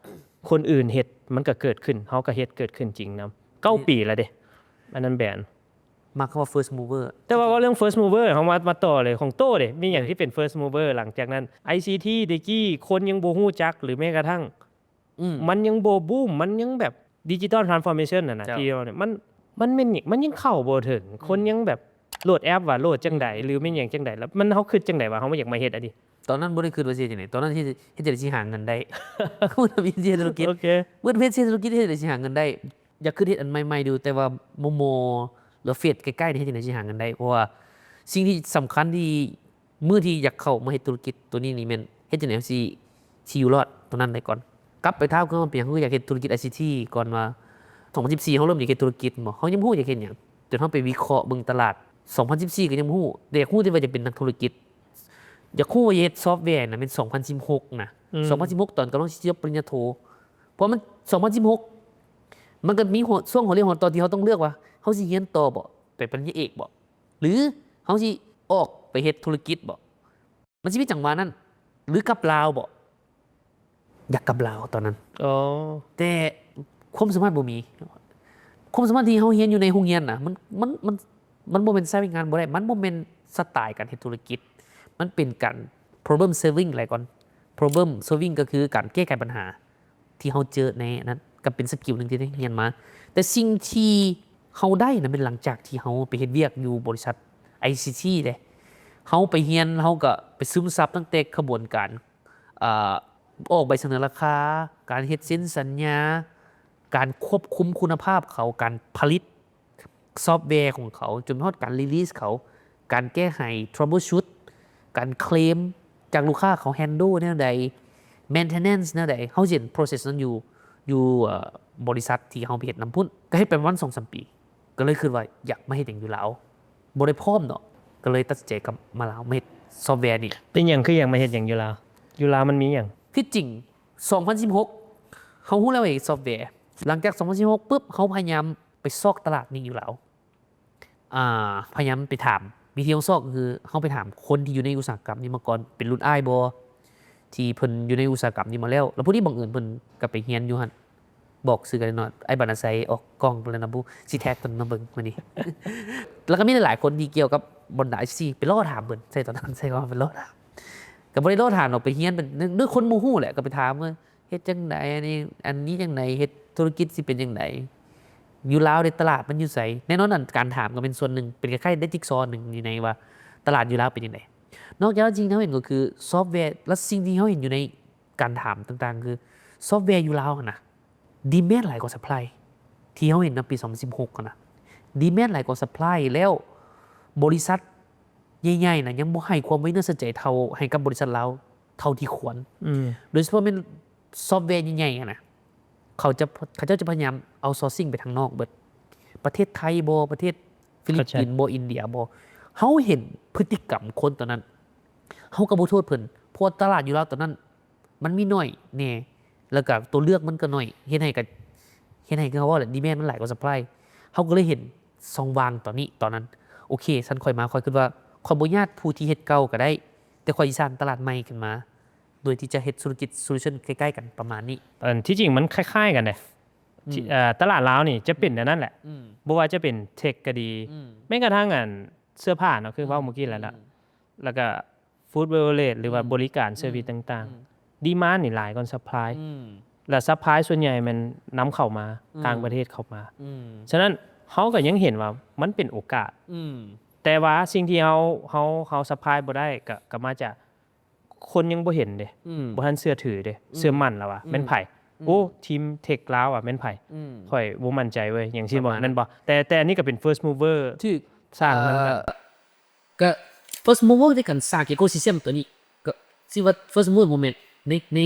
คนอื่นเฮ็ดมันก็เกิดขึ้นเฮาก็เฮ็ดเกิดขึ้นจริงนำ9 ปีแล้วเด้อันนั้นแบรนด์ มาคำว่า first mover แต่ว่าเรื่อง first mover เฮามาต่อเลยของโต้เด้มีหยังที่เป็น first mover หลังจากนั้น ICT ตะกี้คนยังบ่ฮู้จักหรือแม้กระทั่ง มันยังบ่บูมมันยังแบบดิจิตอลทรานส์ฟอร์เมชันน่ะนะ เจ้า ที่เราเนี่ยมันยังเข้าบ่ถึงคนยังแบบโหลดแอปว่าโหลดจังใดหรือแม่นหยังจังใดแล้วมันเฮาคิดจังใดว่าเฮาบ่อยากมาเฮ็ดอันนี้ ตอนนั้นบ่ได้คิดว่าสิเฮ็ดจังได๋ตอนนั้นที่เฮ็ดจังได๋สิหาเงินได้ บ่ได้มีธุรกิจ โอเค เบิดเพจธุรกิจเฮ็ดจังได๋สิหาเงินได้ อยากคิดเฮ็ดอันใหม่ๆดูแต่ว่าโมหรือเฟซใกล้ๆนี่เฮ็ดจังได๋สิหาเงินได้เพราะว่าสิ่งที่สำคัญที่มื้อที่อยากเข้ามาเฮ็ดธุรกิจตัวนี้นี่แม่นเฮ็ดจังได๋สิอยู่รอดตรงนั้นได้ก่อนกลับไปถามคือมันเป็นหยังคืออยากเฮ็ดธุรกิจ ICT ก่อนว่า2014เฮาเริ่มอยากเฮ็ดธุรกิจบ่เฮายังบ่ฮู้อยากเฮ็ดหยังจนเฮาไปวิเคราะห์เบิ่งตลาด2014ก็ยังบ่ฮู้แต่อยากฮู้แต่ว่าจะเป็นนักธุรกิจ อยากคู่ว่าเฮ็ดซอฟต์แวร์น่ะเป็น2016นะ2016ตอนกำลังสิจบปริญญาโทเพราะมัน2016มันก็มีช่วงหัวเรียนหัวต่อที่เขาต้องเลือกว่าเฮาสิเรียนต่อบ่ไปปริญญาเอกบ่หรือเฮาสิออกไปเฮ็ดธุรกิจบ่มันสิมีจังหวะนั้นหรือกลับลาวบ่อยากกลับลาวตอนนั้น อ๋อ แต่ความสามารถบ่มีความสามารถที่เฮาเรียนอยู่ในโรงเรียนน่ะมันบ่แม่นใช้งานบ่ได้มันบ่แม่นสไตล์การเฮ็ดธุรกิจมันเป็นการ problem solving อะไรก่อน problem solving ก็คือการแก้ไขปัญหาที่เฮาเจอในนั้นก็เป็นสกิลหนึงที่ได้เรียนมาแต่สิ่งที่เฮาได้น่ะเป็นหลังจากที่เฮาไปเฮ็ดเวียกอยู่บริษัท ICT เด้เฮาไปเรียนเฮาก็ไปซึมซับตั้งแต่กระบวนการออกใบเสนอราคาการเฮ็ดเซ็นสัญญาการควบคุมคุณภาพเขาการผลิตซอฟต์แวร์ของเขาจนไปฮอดการรีลีสเขาการแก้ไข troubleshoot การเคลมจากลูกค้าเขา handle แนวใด maintenance แนวใดเฮาเห็น process นั้นอยู่บริษัทที่เฮาไปเฮ็ดนำพุ่นก็เฮ็ดไปประมาณ 2-3 ปีก็เลยคิดว่าอยากมาเฮ็ดหยังอยู่ลาวบ่ได้พร้อมเนาะก็เลยตัดสินใจกลับมาลาวมาเฮ็ดซอฟต์แวร์นี่ เป็นหยังคือหยังมาเฮ็ดหยังอยู่ลาวอยู่ลาวมันมีหยัง ที่จริง 2016 เขาฮู้แล้วว่าซอฟต์แวร์ หลังจาก 2016 ปุ๊บ เขาพยายามไปซอกตลาดนี้อยู่แล้วพยายามไปถามวิธีของซอกก็คือเขาไปถามคนที่อยู่ในอุตสาหกรรมนี้มาก่อน เป็นรุ่นอ้ายบ่ที่เพิ่นอยู่ในอุตสาหกรรมนี้มาแล้ว แล้วผู้ที่บังเอิญเพิ่นก็ไปเรียนอยู่หั่นบอกซื้อกันหน่อยไอ้บรรณาไซออกกล้องเพิ่นแล้วนะบุสิแท็กเพิ่นมาเบิ่งมื้อนี้ แล้วก็มีหลายๆคนที่เกี่ยวกับบนดาซีไปล่อถามเพิ่นใช่ตอนนั้นใช่ว่าเป็นล่อถาม ก็บ่ได้โลดถามออกไปเฮียนเป็นด้วยคนหมู่ฮู้แหละก็ไปถามว่าเฮ็ดจังไดอันนี้จังไดเฮ็ดธุรกิจสิเป็นจังไดอยู่ลาวในตลาดมันอยู่ไสแน่นอนนั่นการถามก็เป็นส่วนหนึ่งเป็นคล้ายๆได้จิ๊กซอว์หนึ่งอยู่ในว่าตลาดอยู่ลาวเป็นจังไดนอกจากนั้นจริงที่เราเห็นก็คือซอฟต์แวร์และสิ่งที่เราเห็นอยู่ในการถามต่างๆคือซอฟต์แวร์อยู่ลาวนะดีแมนด์หลายกว่าซัพพลายที่เราเห็นในปี2016นะดีแมนด์หลายกว่าซัพพลายแล้วบริษัทใหญ่ๆนะยังบ่ให้ความไว้เนื้อสนใจเท่าให้กับบริษัทเราเท่าที่ควรโดยเฉพาะเป็นซอฟต์แวร์ใหญ่ๆนะเขาจะพยายามเอาซอร์ซิ่งไปทางนอกเบิดประเทศไทยบ่ประเทศฟิลิปปินส์บ่อินเดียบ่เฮาเห็นพฤติกรรมคนตอนนั้นเฮาก็บ่โทษเพิ่นเพราะตลาดอยู่แล้วตอนนั้นมันมีน้อยแน่แล้วก็ตัวเลือกมันก็น้อยเฮ็ดให้เขาว่าแหละดีแมนด์มันหลายกว่าซัพพลายเฮาก็เลยเห็นช่องว่างตอนนั้นโอเคฉันค่อยคิดว่าข่อยบ่ญาติผู้ที่เฮ็ดเก่าก็ได้แต่ข่อยสิสร้างตลาดใหม่ขึ้นมาโดยที่จะเฮ็ดธุรกิจโซลูชันใกล้ๆกันประมาณนี้ที่จริงมันคล้ายๆกันเด้ตลาดลาวนี่จะเป็นแบบนั้นแหละบ่ว่าจะเป็นเทคก็ดีแม้กระทั่งเสื้อผ้าเนาะคือเว้าเมื่อกี้แล้วก็ฟู้ดเบเวอเรจหรือว่าบริการเซอร์วิสต่างๆดีมานด์นี่หลายกว่าซัพพลายและซัพพลายส่วนใหญ่มันนำเข้ามาต่างประเทศเข้ามาฉะนั้นเฮาก็ยังเห็นว่ามันเป็นโอกาสแต่ว่าสิ่งที่เฮาซัพพลายบ่ได้ก็มาจากคนยังบ่เห็นเด้บ่ทันเชื่อถือเด้เชื่อมั่นแล้วว่าแม่นไผโอ้ทีมเทคลาวแม่นไผค่อยบ่มั่นใจเว้ยอย่างที่บอกนั่นบ่แต่อันนี้ก็เป็น first mover ที่สร้างมันก็ first mover ในการสร้าง ecosystem ตัวนี้ก็สิว่า first mover moment ใน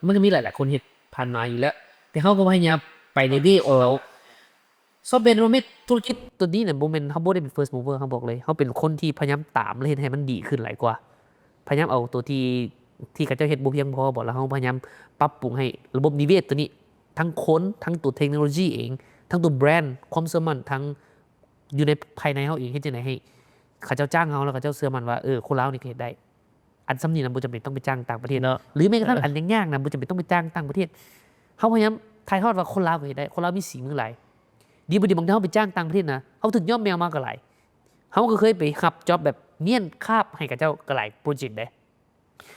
มันก็มีหลายๆคนเฮ็ดผ่านมาอยู่แล้วแต่เฮาก็พยายามไปในเวเอาซอฟต์แวร์โมเมนต์ธุรกิจตัวนี้เนี่ยโมเมนต์เขาบ่ได้เป็น first mover เขาบอกเลยเขาเป็นคนที่พยายามตามและเฮ็ดให้มันดีขึ้นหลายกว่าพยายามเอาตัวที่เขาเจ้าเฮ็ดบ่เพียงพอบอกแล้วเขาพยายามปรับปรุงให้ระบบนิเวศตัวนี้ทั้งคนทั้งตัวเทคโนโลยีเองทั้งตัวแบรนด์ความเชื่อมั่นทั้งอยู่ในภายในเขาเองเฮ็ดจังได๋ให้เขาเจ้าจ้างเขาแล้วเขาเจ้าเชื่อมั่นว่าคนลาวนี่เฮ็ดได้อันสำนี้น่ะบ่จำเป็นต้องไปจ้างต่างประเทศเนาะหรือแม้กระทั่งอันยากๆน่ะบ่จำเป็นต้องไปจ้างต่างประเทศเขาพยายามถ่ายทอดว่าคนลาวเฮ็ดได้คนลาวมีฝีมือหลายดีบ่ดีบางทีเขาไปจ้างต่างประเทศนะเขาถึงยอมแมวมาก็หลายเขาก็เคยไปรับจ็อบแบบเนียนคาบให้กับเจ้าก็หลายโปรเจกต์เด้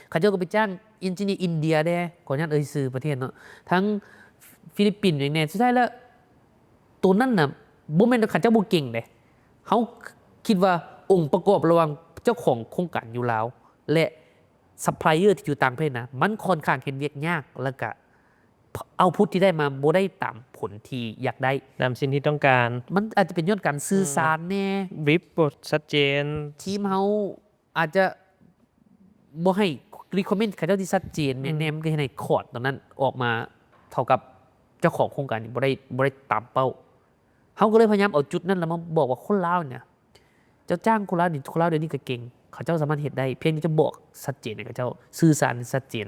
เขาเจ้าก็ไปจ้างอินจิเนียร์อินเดียเด้ขออนุญาตชื่อประเทศเนาะทั้งฟิลิปปินส์อย่างแน่สุดท้ายแล้วตัวนั้นน่ะบ่แม่นเขาเจ้าบ่เก่งเด้เขาคิดว่าองค์ประกอบระหว่างเจ้าของโครงการอยู่ลาวและซัพพลายเออร์ที่อยู่ต่างประเทศนะมันค่อนข้างเฮ็ดเวียกยากแล้วก็เอาพุทที่ได้มาบ่ได้ตามผลที่อยากได้ตามสิ่งที่ต้องการมันอาจจะเป็นย้อนการสื่อสารแน่บรีฟบ่ชัดเจนทีมเฮาอาจจะบ่ให้รีคอมเมนต์เขาเจ้าที่ชัดเจนแน่ๆมันก็ให้คอร์ดตอนนั้นออกมาเท่ากับเจ้าของโครงการนี่บ่ได้ตามเป้าเฮาก็เลยพยายามเอาจุดนั้นแล้วมาบอกว่าคนลาวเนี่ยเจ้าจ้างคนลาวนี่คนลาวเดี๋ยวนี้ก็เก่ง เขาเจ้าสามารถเฮ็ดได้เพียงจะบอกชัดเจนให้เขาเจ้าสื่อสารชัดเจน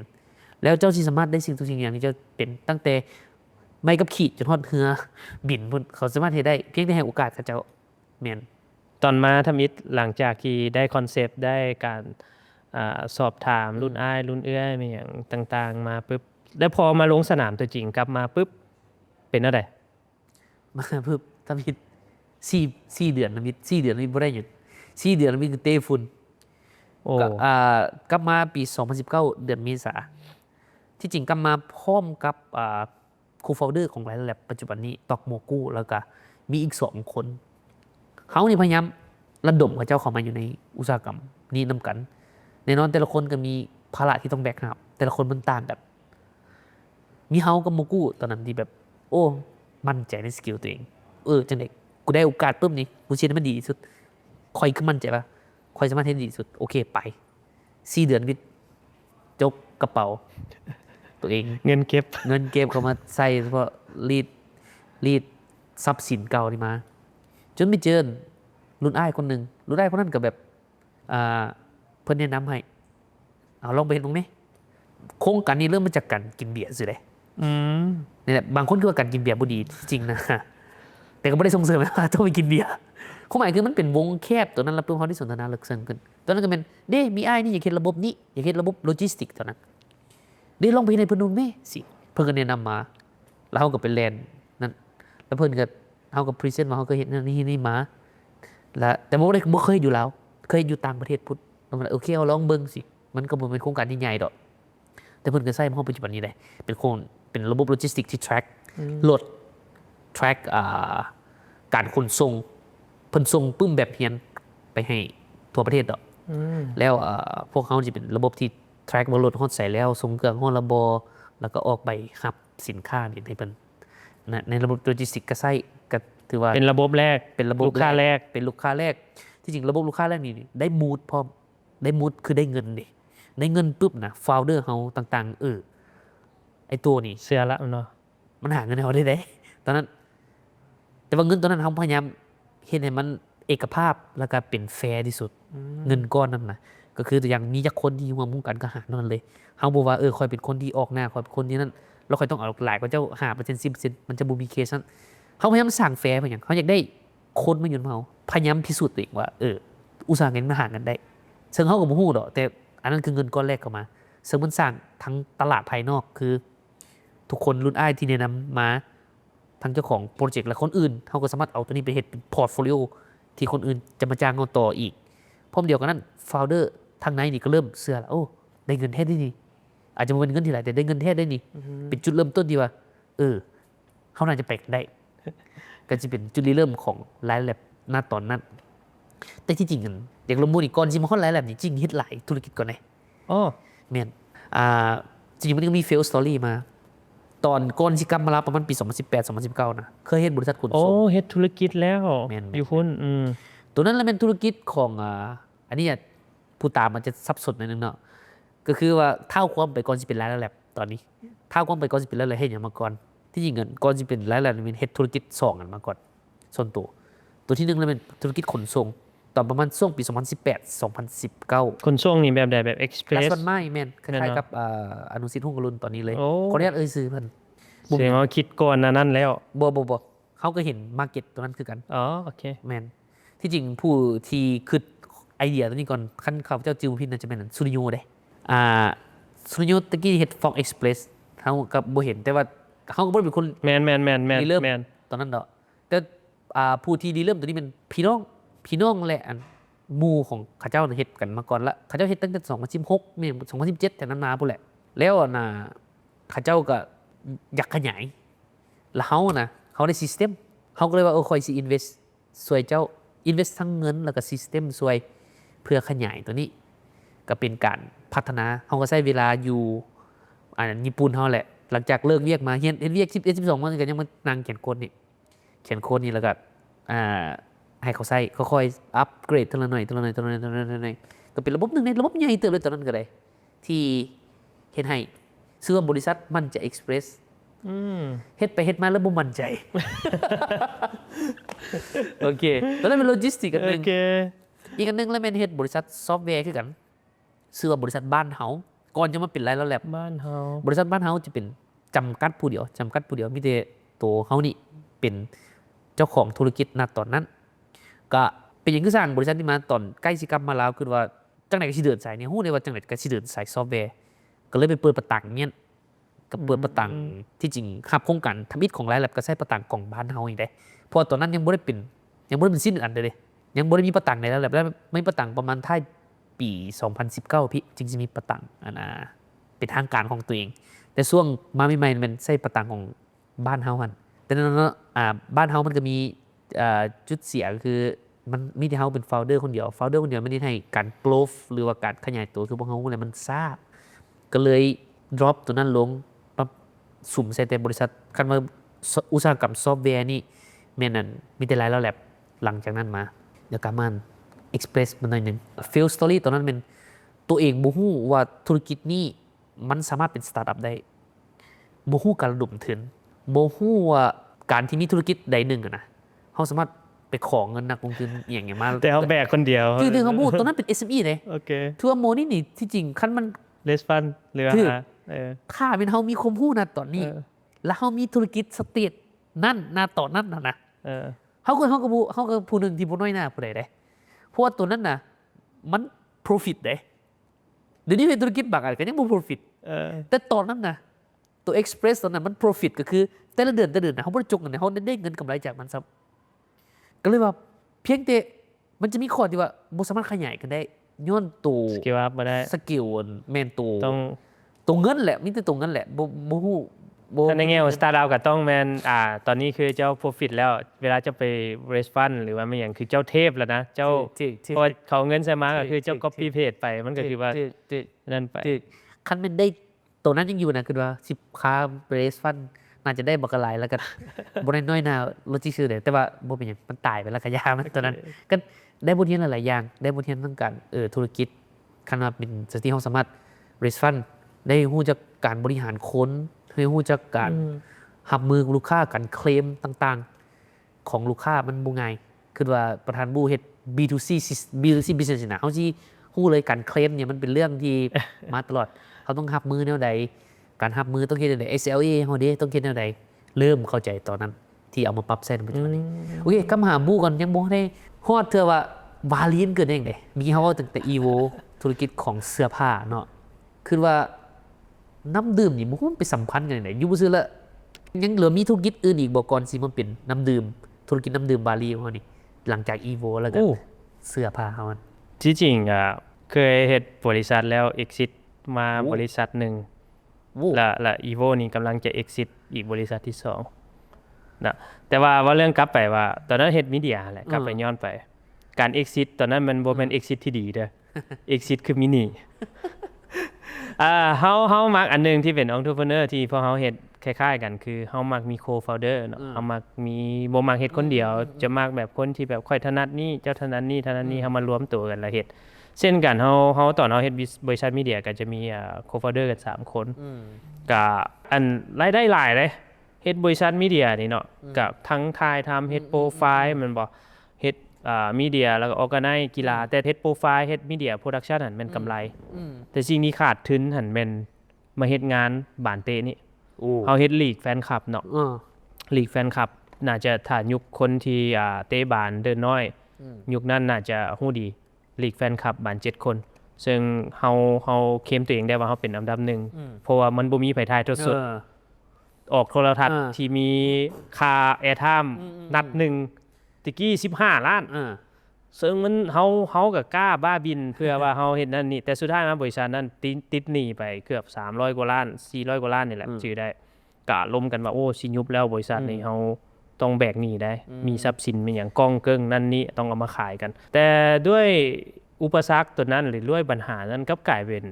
แล้วเจ้าสิสามารถได้สิ่งทุกสิ่งอย่างที่เจ้าเป็นตั้งแต่ไม่กับขี่จนฮอดเรือบินพุ่นเขาสามารถเฮ็ดได้เพียงแต่ให้โอกาสเขาเจ้าแม่น ตอนมาทำอิฐหลังจากที่ได้คอนเซปต์ได้การสอบถามรุ่นอ้ายรุ่นเอื้อยมีอย่างต่างๆมาปุ๊บแล้วพอมาลงสนามตัวจริงกลับมาปุ๊บเป็นอะไร มาเพิ่มทำฮิต4เดือนทำฮิต4เดือนนี่บ่ได้หยุด4เดือนนี่คือเตะฝุ่น โอ้ ก็กลับมาปี 2019 เดือนเมษาที่จริงกลับมาพร้อมกับครูโฟลเดอร์ของไลน์แลบปัจจุบันนี้ตอกโมกู้แล้วก็มีอีก2 คนเขานี่พยายามระดมกับเจ้าเข้ามาอยู่ในอุตสาหกรรมนี้นำกันแน่นอนแต่ละคนก็มีภาระที่ต้องแบกรับแต่ละคนมันต่างกันมีเฮากับโมกู้ตอนนั้นที่แบบโอ้มั่นใจในสกิลตัวเองจังได๋กูได้โอกาสปุ๊บนี่กูสิได้มันดีที่สุดค่อยคือมั่นใจว่าค่อยสามารถเฮ็ดดีที่สุดโอเคไป4 เดือนวิทย์จกกระเป๋าตัวเอง เงินเก็บ เงินเก็บเข้ามาใส่เฉพาะรีดทรัพย์สินเก่านี่มาจนไปเจอรุ่นอ้ายคนหนึ่งรุ่นอ้ายคนนั้นก็แบบเพิ่นแนะนำให้เอาลองไปเห็นตรงนี้โครงการนี้เริ่มมาจากการกินเบียร์สิเด้ นี่แหละบางคนคิดว่าการกินเบียร์บ่ดีจริงนะแต่ก็ไม่ได้ส่งเสริมว่าต้องไปกินเบียร์ความหมายคือมันเป็นวงแคบตัวนั้นแล้วเพื่อเขาที่สนทนาลึกซึ้งขึ้นตอนนั้นก็เป็นเด้มีอ้ายนี่อยากเห็นระบบนี้อยากเห็นระบบโลจิสติกตอนนั้นเด้ลองไปในเพิ่นดูแม่สิเพิ่นก็แนะนำมาแล้วเขาก็ไปแลนด์นั่นแล้วเพิ่นก็เขาก็พรีเซนต์ว่าเขาเคยเห็นนี่มาแล้วแต่บ่เคยอยู่แล้วเคยอยู่ต่างประเทศพุทธโอเคเอาลองเบิ่งสิมันก็บ่เป็นโครงการที่ใหญ่ดอกแต่เพิ่นก็ใช้มาปัจจุบันนี้ได้เป็นระบบโลจิสติกที่ track ลด track การขนส่งเพิ่นส่งปึ้มแบบเฮียนไปให้ทั่วประเทศดอกแล้วพวกเขาจะเป็นระบบที่ track ว่ารถฮอดใส่แล้วส่งเครื่องฮอดระบอแล้วก็ออกใบรับสินค้านี่ให้เพิ่นในระบบโลจิสติกก็ใช้ก็ถือว่า เป็นระบบแรก เป็นระบบ ลูกค้าแรก เป็นลูกค้าแรกที่จริงระบบลูกค้าแรกนี่ได้มูดพร้อมได้มูดคือได้เงินดิได้เงินปุ๊บนะโฟลเดอร์เฮาต่างๆไอตัวนี้ เสื้อละเนาะ มันหาเงินให้เราได้ตอนนั้นแต่ว่าเงินตอนนั้นเราพยายามเห็นให้มันเอกภาพแล้วก็เป็นแฟร์ที่สุดเงินก้อนนั้นนะก็คืออย่างมีจักคนที่ร่วมมุงกันก็หานั่นเลยเฮาบอกว่าค่อยเป็นคนที่ออกหน้าค่อยเป็นคนที่นั่นเราค่อยต้องเอาหลายกว่าเจ้า5% 10%มันจะบ่มีเคสนั้นเฮาพยายามสร้างแฟร์ไปอย่างเขาอยากได้คนมาอยู่เฮาพยายามพิสูจน์ตัวเองว่าอุตสาหกรรมมันหากันได้ซึ่งเฮาก็บ่ฮู้ดอกแต่อันนั้นคือเงินก้อนแรกเข้ามาซึ่งมันสร้างทั้งตลาดภายนอกคือทุกคนรุ่นอ้ายที่แนะนำมาทั้งเจ้าของโปรเจกต์และคนอื่นเขาก็สามารถเอาตัวนี้ไปเฮ็ดเป็นพอร์ตโฟลิโอที่คนอื่นจะมาจ้างเราต่ออีกพร้อมเดียวกันนั้นโฟลเดอร์ทางในนี่ก็เริ่มเชื่อแล้วได้เงินแท้ได้นี่อาจจะบ่เป็นเงินที่หลายแต่ได้เงินแท้ได้นี่เป็นจุดเริ่มต้นที่ว่าเขาน่าจะไปได้ ก็จะเป็นจุดเริ่มของไลฟ์แลบณตอนนั้นแต่ที่จริงกันเด็กลมมูนี่ก่อนสิมาฮอดไลฟ์แลบนี่จริงเฮ็ดหลายธุรกิจก่อนเลยแม่นจริงๆมันก็มีเฟลสตอรี่มาตอนก่อนสิกลับมารับประมาณปี2018 2019นะเคยเฮ็ดบริษัทขนส่งเฮ็ดธุรกิจแล้ว แม่น อยู่พุ่นตัวนั้นแหละเป็นธุรกิจของอันนี้ผู้ตามมันจะซับซ้อนหน่อยนึงเนาะก็คือว่าเท่าความไปก่อนสิเป็นไลฟ์แลบตอนนี้เท่าความไปก่อนสิเป็นไลฟ์แลบเฮ็ดหยังมาก่อนที่จริงกันก่อนสิเป็นไลฟ์แลบมันเฮ็ดธุรกิจ2อันมาก่อนส่วนตัวที่1แล้วเป็นธุรกิจขนส่งตอนประมาณช่วงปี2018 2019ขนส่งนี่แบบใดแบบ Class Express 1ไม่แม่นคล้ายๆกับอนุสิทธิ์หุ่งกรุณตอนนี้เลย โอ้ ขออนุญาตเซื้อเพิ่น แสดงว่าคิดก่อนนั้นแล้ว บ่เขาก็เห็นมาร์เก็ตตัวนั้นคือกัน โอเค แม่นที่จริงผู้ที่คิดไอเดียตัวนี้ก่อนคันเขาเจ้าจิวพินน่าจะเป็นสุริโยเด้สุริโยตะกี้เฮ็ด Fox Express เฮาก็บ่เห็นแต่ว่าเฮาก็บ่ได้เป็นคน แม่น เริ่มตอนนั้นดอกแต่ผู้ที่เริ่มตัวนี้เป็นพี่น้องและอันหมู่ของเขาเจ้าเฮ็ดกันมาก่อนละเขาเจ้าเฮ็ดตั้งแต่2016แม่น2017แต่นั้นมาพุ่นแหละแล้วเขาเจ้าก็อยากขยายแล้วเขาได้ซิสเต็มเขาก็เลยว่าค่อยสิ invest ช่วยเจ้า invest ทั้งเงินแล้วก็ซิสเต็มช่วยเพื่อขยายตัวนี้ก็เป็นการพัฒนาเขาก็ใช้เวลาอยู่ญี่ปุ่นเฮาแหละหลังจากเลิกเวียกมาเฮ็ดเวียก11 12มันก็ยังมานั่งเขียนโค้ดนี่แล้วก็ให้เขาใช้ค่อยๆอัปเกรดทีละหน่อยก็เป็นระบบหนึ่งในระบบใหญ่เติบเลยตอนนั้นก็ได้ที่เฮ็ดให้ชื่อว่าบริษัทมั่นใจ Express เฮ็ดไปเฮ็ดมาแล้วบ่มั่นใจ โอเคตอนนั้นเป็นโลจิสติกส์กันนึง อีกอันนึงแล้วแม่นเฮ็ดบริษัทซอฟต์แวร์คือกันชื่อว่าบริษัทบ้านเฮาก่อนจะมาเป็นไรแล้วแลบ บ้านเฮา บริษัทบ้านเฮาจะเป็นจำกัดผู้เดียวมีแต่ตัวเฮานี่เป็นเจ้าของธุรกิจณตอนนั้น ก็เป็นอย่างคือสร้างบริษัทที่มาตอนใกล้สิกลับมาแล้วคือว่าจังไหนก็สิเดินสายเนี่ยฮู้ได้ว่าจังไหนก็สิเดินสายซอฟต์แวร์ก็เลยไปเปิดประตังเนี่ยก็เปิดประตังที่จริงรับโครงการทำอิฐของรายแลบก็ใช้ประตังของบ้านเฮาอีกได้เพราะตอนนั้นยังบ่ได้เป็นสิ้นอันเลยยังบ่ได้มีประตังในรายแลบแล้วไม่ประตังประมาณท้ายปี 2019 พี่จึงจะมีประตังอันเป็นทางการของตัวเอง แต่ช่วงมาใหม่ๆมันใช้ประตังของบ้านเฮาหั่นแต่นั้นเนาะบ้านเฮามันก็มีจุดเสียก็คือมันมีแต่เฮาเป็นโฟลเดอร์คนเดียวไม่ได้ให้การโกรฟหรือว่าการขยายตัวคือพวกเฮาเนี่ยมันซ่าก็เลย drop ตัวนั้นลงปั๊บสุ่มใส่แต่บริษัทคันว่าอุตสาหกรรมซอฟต์แวร์นี่แม่นนั่นมีแต่หลายแล้วแหละหลังจากนั้นมาเดี๋ยวกลับมา express มันหน่อยนึง fail story ตอนนั้นเป็นตัวเองบ่ฮู้ว่าธุรกิจนี้มันสามารถเป็นสตาร์ทอัพได้บ่ฮู้การระดมทุนบ่ฮู้ว่าการที่มีธุรกิจใดหนึ่งอะนะเฮาสามารถไปขอเงินนักลงทุนอหย่างเงี้ยมาแต่เขาแบกคนเดียวคือเฮาพูดตอนนั้นเป็น SME เลยโอเคทัวร์โมนี่ที่จริงคันมันเลสฟันหรือว่าถ้าเป็นเฮามีความรู้ณตอนนี้แล้วเฮามีธุรกิจสเตทนั่นณตอนนั้นนะเฮาก็ผู้นึงที่บ่น้อยหน้าผู้ใดเด้เพราะว่าตัวนั้นน่ะมัน profit เด้เดี๋ยวนี้เป็นธุรกิจบางอันก็ยังบ่ profit แต่ตอนนั้นน่ะตัว Express ตอนนั้นมัน profit ก็คือแต่ละเดือนนะเฮาบ่ได้จกเงินเฮาได้เงินกำไรจากมันซะก็เลยว่าเพียงแต่มันจะมีข้อที่ว่าบ่สามารถขยายกันได้ย้อนตัวสกิลอัพบ่ได้สกิลแม่นตัวต้องเงินแหละมีแต่ตัวเงินแหละบ่ฮู้ถ้าในแง่ของสตาร์ทอัพก็ต้องแม่นตอนนี้คือเจ้า profit แล้วเวลาจะไป raise fund หรือว่าไม่อย่างคือเจ้าเทพแล้วนะเจ้าพอเขาเงินใส่มาก็คือเจ้า copy paste ไปมันก็คือว่านั่นไปคันแม่นได้ตัวนั้นยังอยู่นะคือว่า10ค้า raise fund น่าจะได้บักหลายแล้วก็บ่ได้น้อยหน้าโลจิชื่อแต่ว่าบ่เป็นหยังมันตายไปแล้วก็ยามันตอนนั้นก็ได้บทเรียนหลายๆอย่างได้บทเรียนทั้งการธุรกิจคันว่าเป็นสิ่งที่เฮาสามารถ raise fund ได้ฮู้จักการบริหารคนได้ฮู้จักการรับมือลูกค้าการเคลมต่างๆของลูกค้ามันบ่ง่ายคือว่าประธานบูเฮ็ด B2C business นะเฮาสิฮู้เลยการเคลมเนี่ยมันเป็นเรื่องที่ มาตลอดเขาต้องรับมือแนวใดการรับมือต้องเฮ็ดแนวใด SLA เฮาเด้ต้องเฮ็ดแนวใดเริ่มเข้าใจตอนนั้นที่เอามาปรับใช้ในปัจจุบันนี้โอเคกลับมาหาบูก่อนยังบ่ได้ฮอดเทื่อว่าวาลีนเกิดได้จังได๋มีเฮาตั้งแต่ EVO ธุรกิจของเสื้อผ้าเนาะคือว่าน้ำดื่มนี่มันไปสัมพันธ์กันจังได๋อยู่บ่ซื่อละยังเหลือมีธุรกิจอื่นอีกบ่ก่อนสิมันเป็นน้ำดื่มธุรกิจน้ำดื่มบาลีของเฮานี่หลังจาก EVO แล้วก็เสื้อผ้าเฮาที่จริงเคยเฮ็ดบริษัทแล้ว exit มาบริษัทนึงและ EVO นี่กำลังจะ exit อีกบริษัทที่2นะแต่ว่าเรื่องกลับไปว่าตอนนั้นเฮ็ดมีเดียแหละกลับไปย้อนไปการ exit ตอนนั้นมันบ่แม่น exit ที่ดีเด้อ exit คือมินิเฮามักอันนึงที่เป็น entrepreneur ที่พอเฮาเฮ็ดคล้ายๆกันคือเฮามักมี co-founder เนาะเฮามักมีบ่มักเฮ็ดคนเดียวจะมักแบบคนที่แบบค่อยถนัดนี่เจ้าถนัดนี่เฮามารวมตัวกันแล้วเฮ็ดเช่นกันเฮาตอนเฮาเฮ็ดบริษัทมีเดียก็จะมีco-founder กัน3คนก็อันรายได้หลายเลยเฮ็ดบริษัทมีเดียนี่เนาะกับทั้งถ่ายทำเฮ็ดโปรไฟล์มันบ่เฮ็ดมีเดียแล้วก็ออร์แกไนซ์กีฬาแต่เฮ็ดโปรไฟล์เฮ็ดมีเดียโปรดักชันหั่นแม่นกำไรแต่สิ่งที่ขาดทุนหั่นแม่นมาเฮ็ดงานบ้านเตะนี่เฮาเฮ็ดลีกแฟนคลับเนาะลีกแฟนคลับน่าจะถ้ายุคคนที่เตะบ้านเดินน้อยยุคนั้นน่าจะฮู้ดีลีกแฟนคลับบ้าน7คนซึ่งเฮาเคลมตัวเองได้ว่าเฮาเป็นอันดับ1เพราะว่ามันบ่มีไผถ่ายทอดสดออกโทรทัศน์ที่มีค่าแอร์ไทม์นัดนึงตะกี้15ล้านซึ่งมันเฮาก็กล้าบ้าบินเพื่อว่าเฮาเฮ็ดนั่นนี่แต่สุดท้ายมาบริษัทนั้นติดหนี้ไปเกือบ300กว่าล้าน400กว่าล้านนี่แหละชื่อได้ก็ล้มกันว่าโอ้สิยุบแล้วบริษัทนี้เฮาต้องแบกหนี้ได้มีทรัพย์สินเป็นหยังก้องเกิ้งนั่นนี่ต้องเอามาขายกันแต่ด้วยอุปสรรคตัวนั้นหรือด้วยปัญหานั้นกลับกลายเป็น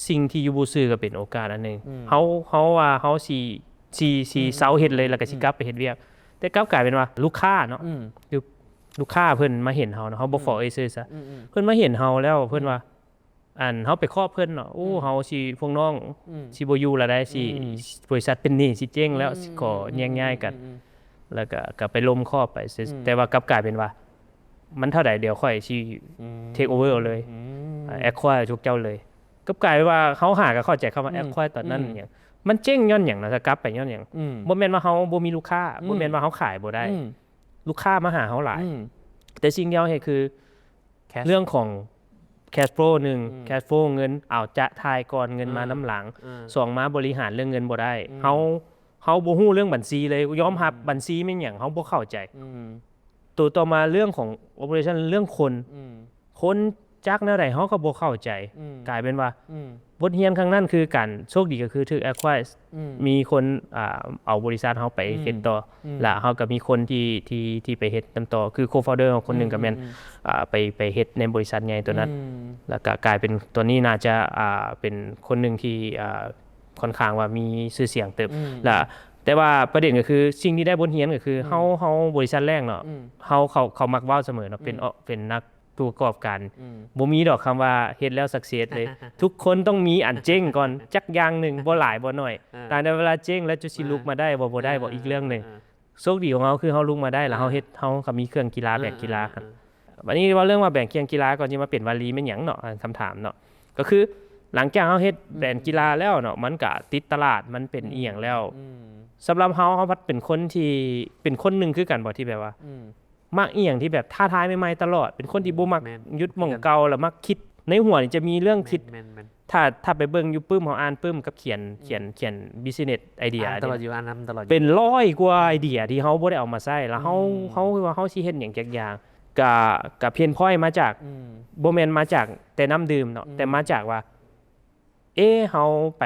สิ่งที่อยู่บ่ซื่อก็เป็นโอกาสอันนึงเฮาว่าเฮาสิเซาเฮ็ดเลยแล้วก็สิกลับไปเฮ็ดเวียกแต่กลับกลายเป็นว่าลูกค้าเนาะลูกค้าเพิ่นมาเห็นเฮาเนาะเฮาบ่ฟ้อซื่อซะเพิ่นมาเห็นเฮาแล้วเพิ่นว่าเฮาไปครอบเพิ่นเนาะโอ้เฮาสิพวกน้องสิบ่อยู่แล้วได้สิบริษัทเป็นหนี้สิเจ๊งแล้วสิขอแยกย้ายกันแล้วก็ไปล้มครอบไปแต่ว่ากลับกลายเป็นว่า มันเท่าใดเดี๋ยวค่อยสิเทคโอเวอร์เลยแอคควายทุกเจ้าเลยก็กลายว่าเขาหาก็เข้าใจคำว่าแอคควายตอนนั้นหยังมันเจ๊งย้อนหยังนะสกลับไปย้อนหยังบ่แม่นว่าเฮาบ่มีลูกค้าบ่แม่นว่าเฮาขายบ่ได้ลูกค้ามาหาเฮาหลายแต่สิ่งเดียวเฮ็ดคือเรื่องของcash flow 1 cash flow เงินเอาจะทายก่อนเงินมาน้ำหลัง2มาบริหารเรื่องเงินบ่ได้เฮาบ่ฮู้เรื่องบัญชีเลยยอมรับบัญชีแม่นหยังเฮาบ่เข้าใจตัวต่อมาเรื่องของ operation เรื่องคนจักแนวใดเฮาก็บ่เข้าใจกลายเป็นว่าบทเรียนครั้งนั้นคือการโชคดีก็คือถูก acquire มีคนเอาบริษัทเฮาไปเฮ็ดต่อและเฮาก็มีคนที่ไปเฮ็ดนำต่อคือ co-founder คนหนึงก็แม่นไปเฮ็ดในบริษัทใหญ่ตัวนั้นแล้วก็กลายเป็นตัวนี้น่าจะเป็นคนหนึงที่ค่อนข้างว่ามีชื่อเสียงเติบและแต่ว่าประเด็นก็คือสิ่งที่ได้บทเรียนก็คือเฮาบริษัทแรกเนาะเขามักเว้าเสมอเนาะเป็นนักตัวประกอบการบ่มีดอกคำว่าเฮ็ดแล้วสักเซสเลย ทุกคนต้องมีอันเจ๊งก่อนจักอย่างหนึ่งบ่หลายบ่น้อยแต่ในเวลาเจ๊งแล้วจะสิลุกมาได้บ่ได้บ่อีกเรื่องนึงโชคดีของเราคือเฮาลุกมาได้แล้วเฮาก็มีเครื่องกีฬาแบกกีฬากันวันนี้ว่าเรื่องว่าแบ่งเครื่องกีฬาก่อนสิมาเป็นวลีแม่นหยังเนาะคำถามเนาะก็คือหลังจากเฮาเฮ็ดแบรนด์กีฬาแล้วเนาะมันก็ติดตลาดมันเป็นอีหยังแล้วสำหรับเฮาพัดเป็นคนที่เป็นคนนึงคือกันบ่ที่แบบว่ามักอีหยังที่แบบท้าทายใหม่ๆตลอดเป็นคนที่บ่มักยึดหม่องเก่าแล้วมักคิดในหัวนี่จะมีเรื่องคิดถ้าไปเบิ่งอยู่ปึ้มเฮาอ่านปึ้มกับเขียน business idea ตลอดอยู่อ่านนำตลอดเป็น100กว่าไอเดียที่เฮาบ่ได้เอามาใช้แล้วเฮาคือว่าเฮาสิเฮ็ดหยังจักอย่างก็เพียนพอยมาจากบ่แม่นมาจากแต่น้ำดื่มเนาะแต่มาจากว่าเฮาไป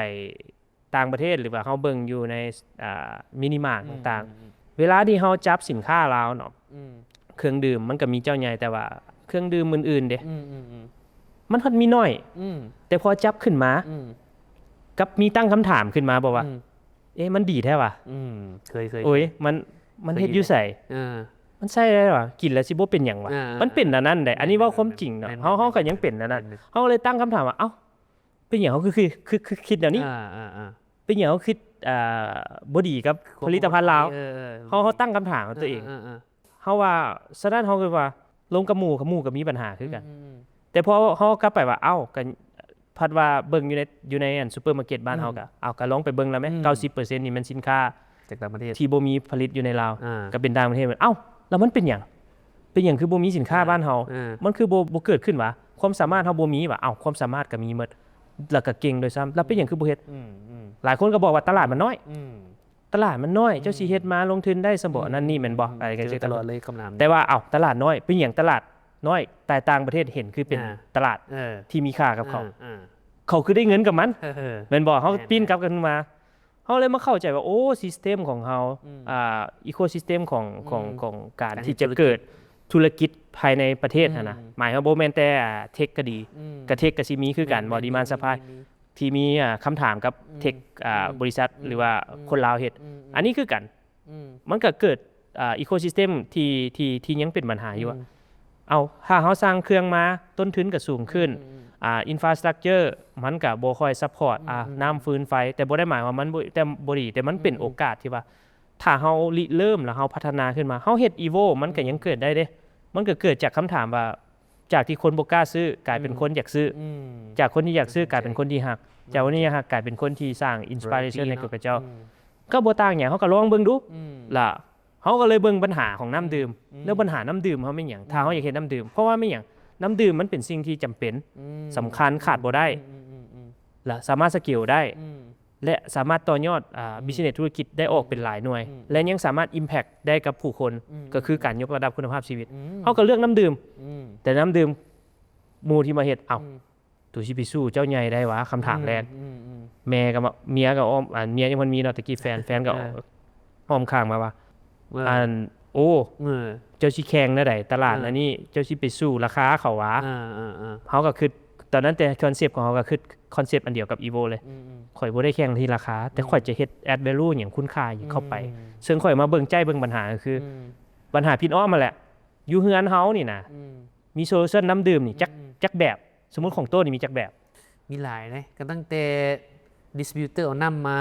ต่างประเทศหรือว่าเฮาเบิ่งอยู่ในมินิมาร์ทต่างๆเวลาที่เฮาจับสินค้าลาวเนาะเครื่องดื่มมันก็มีเจ้าใหญ่แต่ว่าเครื่องดื่มอื่นๆเด้มันมีน้อยแต่พอจับขึ้นมากับมีตั้งคำถามขึ้นมาบอกว่ามันดีแท้ว่ะเคยโอ้ยมันเฮ็ดอยู่ไสมันใช่ได้ว่ะกินแล้วสิบ่เป็นหยังวะมันเป็นอันนั้นได้อันนี้ว่าความจริงเนาะเฮาก็ยังเป็นอันนั้นเฮาเลยตั้งคำถามว่าเอ้าเป็นหยังเฮาคือคิดแนวนี้เป็นหยังเฮาคิดบ่ดีกับผลิตภัณฑ์ลาวเฮาตั้งคำถามกับตัวเองเฮาว่าฉะนั้นเฮาคือว่าลงกับหมู่ก็มีปัญหาคือกันแต่พอเฮากลับไปว่าเอ้าก็พัดว่าเบิ่งอยู่ในอันซุปเปอร์มาร์เก็ตบ้านเฮาก็ลองไปเบิ่งแล้วแม่ 90% นี่มันสินค้าจากต่างประเทศที่บ่มีผลิตอยู่ในลาวก็เป็นต่างประเทศเอ้าแล้วมันเป็นหยังคือบ่มีสินค้าบ้านเฮามันคือบ่เกิดขึ้นวะความสามารถเฮาบ่มีวะเอ้าความสามารถก็มีหมดแล้วก็เก่งด้วยซ้ำแล้วเป็นหยังคือบ่เฮ็ดหลายคนก็บอกว่าตลาดมันน้อยตลาดมันน้อยเจ้าสิเฮ็ดมาลงทุนได้ซะบ่นั่นนี่แม่นบ่อะไรกันตลอดเลยคำนามแต่ว่าตลาดน้อยเป็นหยังตลาดน้อยแต่ต่างประเทศเห็นคือเป็นตลาดที่มีค่ากับเขาคือได้เงินกับมันแม่นบ่เฮาปิ้นกลับกันมาเฮาเลยมาเข้าใจว่าโอ้ซิสเต็มของเฮาอีโคซิสเต็มของการที่จะเกิดธุรกิจภายในประเทศนะหมายว่าบ่แม่นแต่เทคก็ดีก็เทคก็สิมีคือกันบ่ดีมานด์ซัพพลายที่มีคำถามกับเทคบริษัทหรือว่าคนลาวเฮ็ดอันนี้คือกันมันก็เกิดอีโคซิสเต็มที่ยังเป็นปัญหาอยู่ถ้าเฮาสร้างเครื่องมาต้นทุนก็สูงขึ้นอินฟราสตรัคเจอร์มันก็บ่ค่อยซัพพอร์ตน้ำฟืนไฟแต่บ่ได้หมายว่ามันบ่ดีแต่มันเป็นโอกาสที่ว่าถ้าเฮาริเริ่มแล้วเฮาพัฒนาขึ้นมาเฮาเฮ็ดอีโวมันก็ยังเกิดได้เด้มันก็เกิดจากคำถามว่าจากที่คนบ่กล้าซื้อกลายเป็นคนอยากซื้อจากคนที่อยากซื้อกลายเป็นคนที่ฮักจากคนที่ฮักกลายเป็นคนที่สร้างอินสปิเรชันให้กับเจ้าก็บ่ต่างหยังเฮาก็ลองเบิ่งดูล่ะเฮาก็เลยเบิ่งปัญหาของน้ำดื่มแล้วปัญหาน้ำดื่มเฮาเป็นหยังถ้าเฮาอยากเฮ็ดน้ำดื่มเพราะว่าไม่หยังน้ำดื่มมันเป็นสิ่งที่จำเป็นสำคัญขาดบ่ได้และสามารถสเกลได้และสามารถต่อยอดbusiness ธุรกิจได้ออกเป็นหลายหน่วยและยังสามารถ impact ได้กับผู้คนก็คือการยกระดับคุณภาพชีวิตเฮาก็เลือกน้ำดื่มแต่น้ำดื่มหมู่ที่มาเฮ็ดตัวสิไปสู้เจ้าใหญ่ได้วะคำถามแรกแม่กับเมียกับอ้อมเมียยังมันมีเนาะตะกี้แฟนก็อ้อมข้างมาว่าเจ้าสิแข่งแนวใดตลาดอันนี้เจ้าสิไปสู้ราคาเขาวะเฮาก็คือตอนนั้นแต่คอนเซปต์ของเฮาก็คือคอนเซปต์อันเดียวกับ Evo เลยข่อยบ่ได้แข่งที่ราคาแต่ข่อยจะเฮ็ด add value หยังคุณค่าเข้าไปซึ่งข่อยมาเบิ่งปัญหาก็คือปัญหาพินอ้อมมาแหละอยู่เฮือนเฮานี่นะมีโซลูชั่นน้ำดื่มนี่จักแบบสมมุติของโต้นี่มีจักแบบมีหลายนะก็ตั้งแต่ดิสทริบิวเตอร์เอาน้ำมา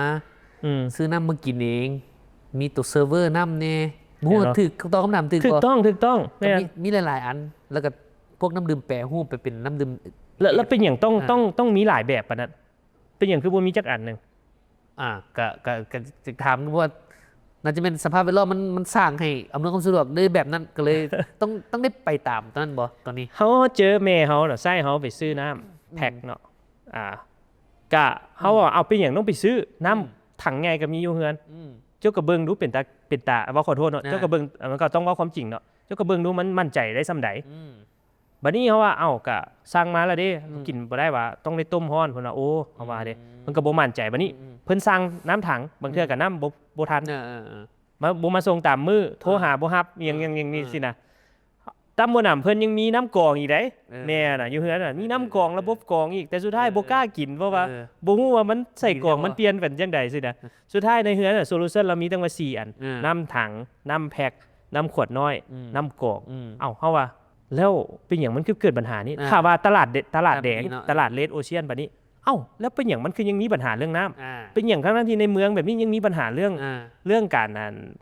ซื้อน้ำมากินเองมีตัวเซิร์ฟเวอร์น้ำแน่ บ่ถูกตอบคำถามถูก ถูกต้องแม่นมีหลายๆอันแล้วก็พวกน้ำดื่มแปรรูปไปเป็นน้ำดื่มแล้วเป็นหยังต้องมีหลายแบบปานนั้นเป็นหยังคือบ่มีจักอันนึงก็จะถามว่าน่าจะเป็นสภาพแวดล้อมมันสร้างให้อำนวยความสะดวกด้วยแบบนั้นก็เลย ต้องได้ไปตามตอนนั้นบ่ตอนนี้เฮาเจอแม่เฮาน่ะใส่เฮาไปซื้อน้ำแพ็คเนาะก็เฮาเอาเป็นหยังต้องไปซื้อน้ำถังใหญ่ก็มีอยู่เฮือนเจ้าก็เบิ่งดูเป็นตาว่าขอโทษเนาะเจ้าก็เบิ่งมันก็ต้องเว้าความจริงเนาะเจ้าก็เบิ่งดูมันมั่นใจได้ส่ำใดบัดนี้เฮาว่าเอ้าก็สั่งมาแล้วเด้กินบ่ได้ว่าต้องได้ต้มร้อนเพิ่นว่าโอ้เฮาว่าเด้มันก็บ่มั่นใจบัดนี้เพิ่นสั่งน้ำถังบางเทื่อก็น้ำบ่ทันมาส่งตามมื้อโทรหาบ่รับอย่างนี้สินะตามบ่นำเพิ่นยังมีน้ำกรองอีกเด้แม่น่ะอยู่เฮือนน่ะมีน้ำกรองระบบกรองอีกแต่สุดท้ายบ่กล้ากินเพราะว่าบ่ฮู้ว่ามันใส่กรองมันเปลี่ยนเป็นจังได๋สินะสุดท้ายในเฮือนน่ะโซลูชันเรามีตั้งว่า4อันน้ำถังน้ำแพ็คน้ำขวดน้อยน้ำกรองเอ้าเฮาว่าแล้วเป็นหยังมันคือเกิดปัญหานี้ถ้าว่าตลาดแดงตลาดเลดโอเชียนบัดนี้เอ้าแล้วเป็นหยังมันคือยังมีปัญหาเรื่องน้ำเป็นหยังทั้งที่ในเมืองแบบนี้ยังมีปัญหาเรื่องการ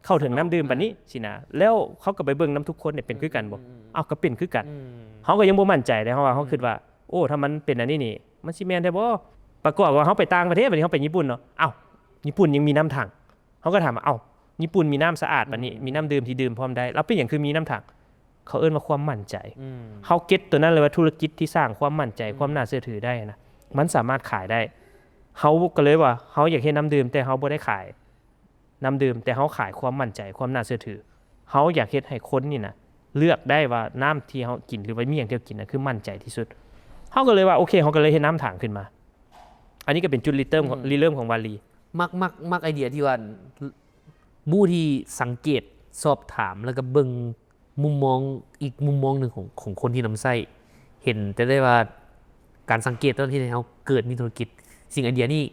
เข้าถึงน้ำดื่มบัดนี้สินะแล้วเขาก็ไปเบิ่งน้ำทุกคนเนี่ยเป็นคือกันบ่เอ้าก็เป็นคือกันเขาก็ยังบ่มั่นใจเลยเพราะว่าเขาคิดว่าโอ้ถ้ามันเป็นอันนี้นี่มันสิแม่นได้บ่ประกอบว่าเขาไปต่างประเทศบัดนี้เขาไปญี่ปุ่นเนาะเอ้าญี่ปุ่นยังมีน้ำถังเขาก็ถามว่าเอ้าญี่ปุ่นมีน้ำสะอาดบัดนี้มีน้ำดื่มที่ดื่มพร้อมได้แล้วเป็นหยังคือมีน้ำถังเขาเอิ้นว่าความมั่นใจเขาเก็ตตัวนั้นเลยว่าธุรกิจที่สร้างความมั่นใจความน่าเชื่อถือได้นะมันสามารถขายได้เขาก็เลยว่าเขาอยากเฮ็ดน้ำดื่มแต่เขาบ่ได้ขายน้ำดื่มแต่เขาขายความมั่นใจความน่าเชื่อถือเขาอยากเฮ็ดให้คนนี่นะเลือกได้ว่าน้ำที่เขากินหรือว่ามีอย่างที่เขากินนะคือมั่นใจที่สุดเขาก็เลยว่าโอเคเขาก็เลยเฮ็ดน้ำถังขึ้นมาอันนี้ก็เป็นจุดริเริ่มของวาลีมักไอเดียที่ว่ามู่ที่สังเกตสอบถามแล้วก็เบิ่งมุมมองอีกมุมมองหนึ่งของคนที่นำไส้เห็นแต่ได้ว่าการสังเกตตอนที่เขาเกิดมีธุรกิจสิ่งไอเดียนี่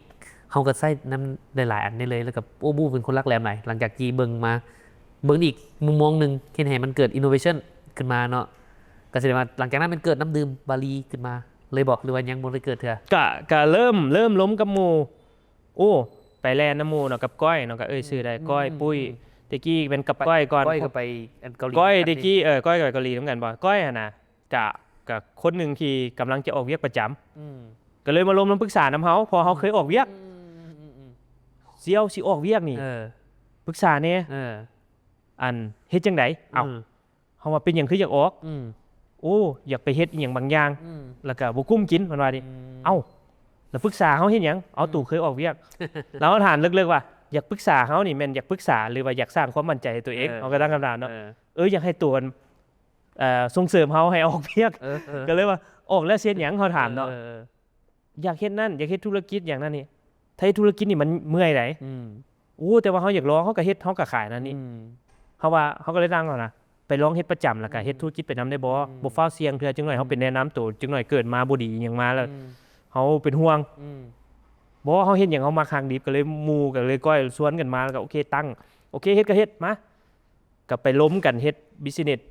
เขาก็ใส่น้ำได้หลายอันได้เลยแล้วก็โอ้บูเป็นคนรักแหลมไหนหลังจากที่เบิ่งอีกมุมมองหนึ่งเห็นให้มันเกิดอินโนเวชันขึ้นมาเนาะก็แสดงว่าหลังจากนั้นมันเกิดน้ำดื่มบาลีขึ้นมาเลยบอกหรือว่ายังบ่ได้เกิดเถอะก็เริ่มล้มกับหมู่โอ้ไปแลนน้ำหมู่เนาะกับก้อยเนาะก็ชื่อได้ก้อยปุ้ยตะกี้เป็นกับก้อยก่อนก้อยก็ไปเกาหลีก้อยตะกี้ก้อยกับเกาหลีเหมือนกันบ่ก้อยน่ะกับคนหนึ่งที่กำลังจะออกเวียกประจำก็เลยมาล้มปรึกษาน้ำเขาพอเขาเคยออกเวียกเสี่ยวสิออกเวียกนี่ปรึกษาเนี่ยอันเฮ็ดจังไดเอ้าเขาว่าเป็นหยังคืออยากออกโอ้อยากไปเฮ็ดอีหยังบางอย่างแล้วก็บ่กุ้มกินเพิ่นว่าดิเอ้าแล้วปรึกษาเขาเฮ็ดหยังเอาตู่เคยออกเวียกแล้วถามลึกๆว่าอยากปรึกษาเขานี่แม่นอยากปรึกษาหรือว่าอยากสร้างความมั่นใจให้ตัวเองเขาก็ตั้งคำถามเนาะอยากให้ตัวส่งเสริมเขาให้ออกเวียกก็เลยว่าออกแล้วเฮ็ดหยังเขาถามเนาะอยากเฮ็ดนั่นอยากเฮ็ดธุรกิจอย่างนั้นนี่ถ้าธุรกิจนี่มันเมื่อยไดแต่ว่าเขาอยากลองเขาก็เฮ็ดเขาก็ขายนั่นนี่เขาว่าเขาก็เลยตั้งก่อนนะไปลองเฮ็ดประจำแล้วก็เฮ็ดธุรกิจไปนำได้บ่ฟ้าวเสี่ยงเทื่อจังหน่อยเขาเป็นแนะนำตัวจังหน่อยเกิดมาบ่ดีหยังมาแล้วเขาเป็นห่วงบ่เขาเฮ็ดหยังเขามาครั้งดีก็เลยหมู่ก็เลยก้อยสวนกันมาแล้วก็โอเคตั้งโอเคเฮ็ดก็เฮ็ดมาก็ไปล้มกันเฮ็ดบิสเนส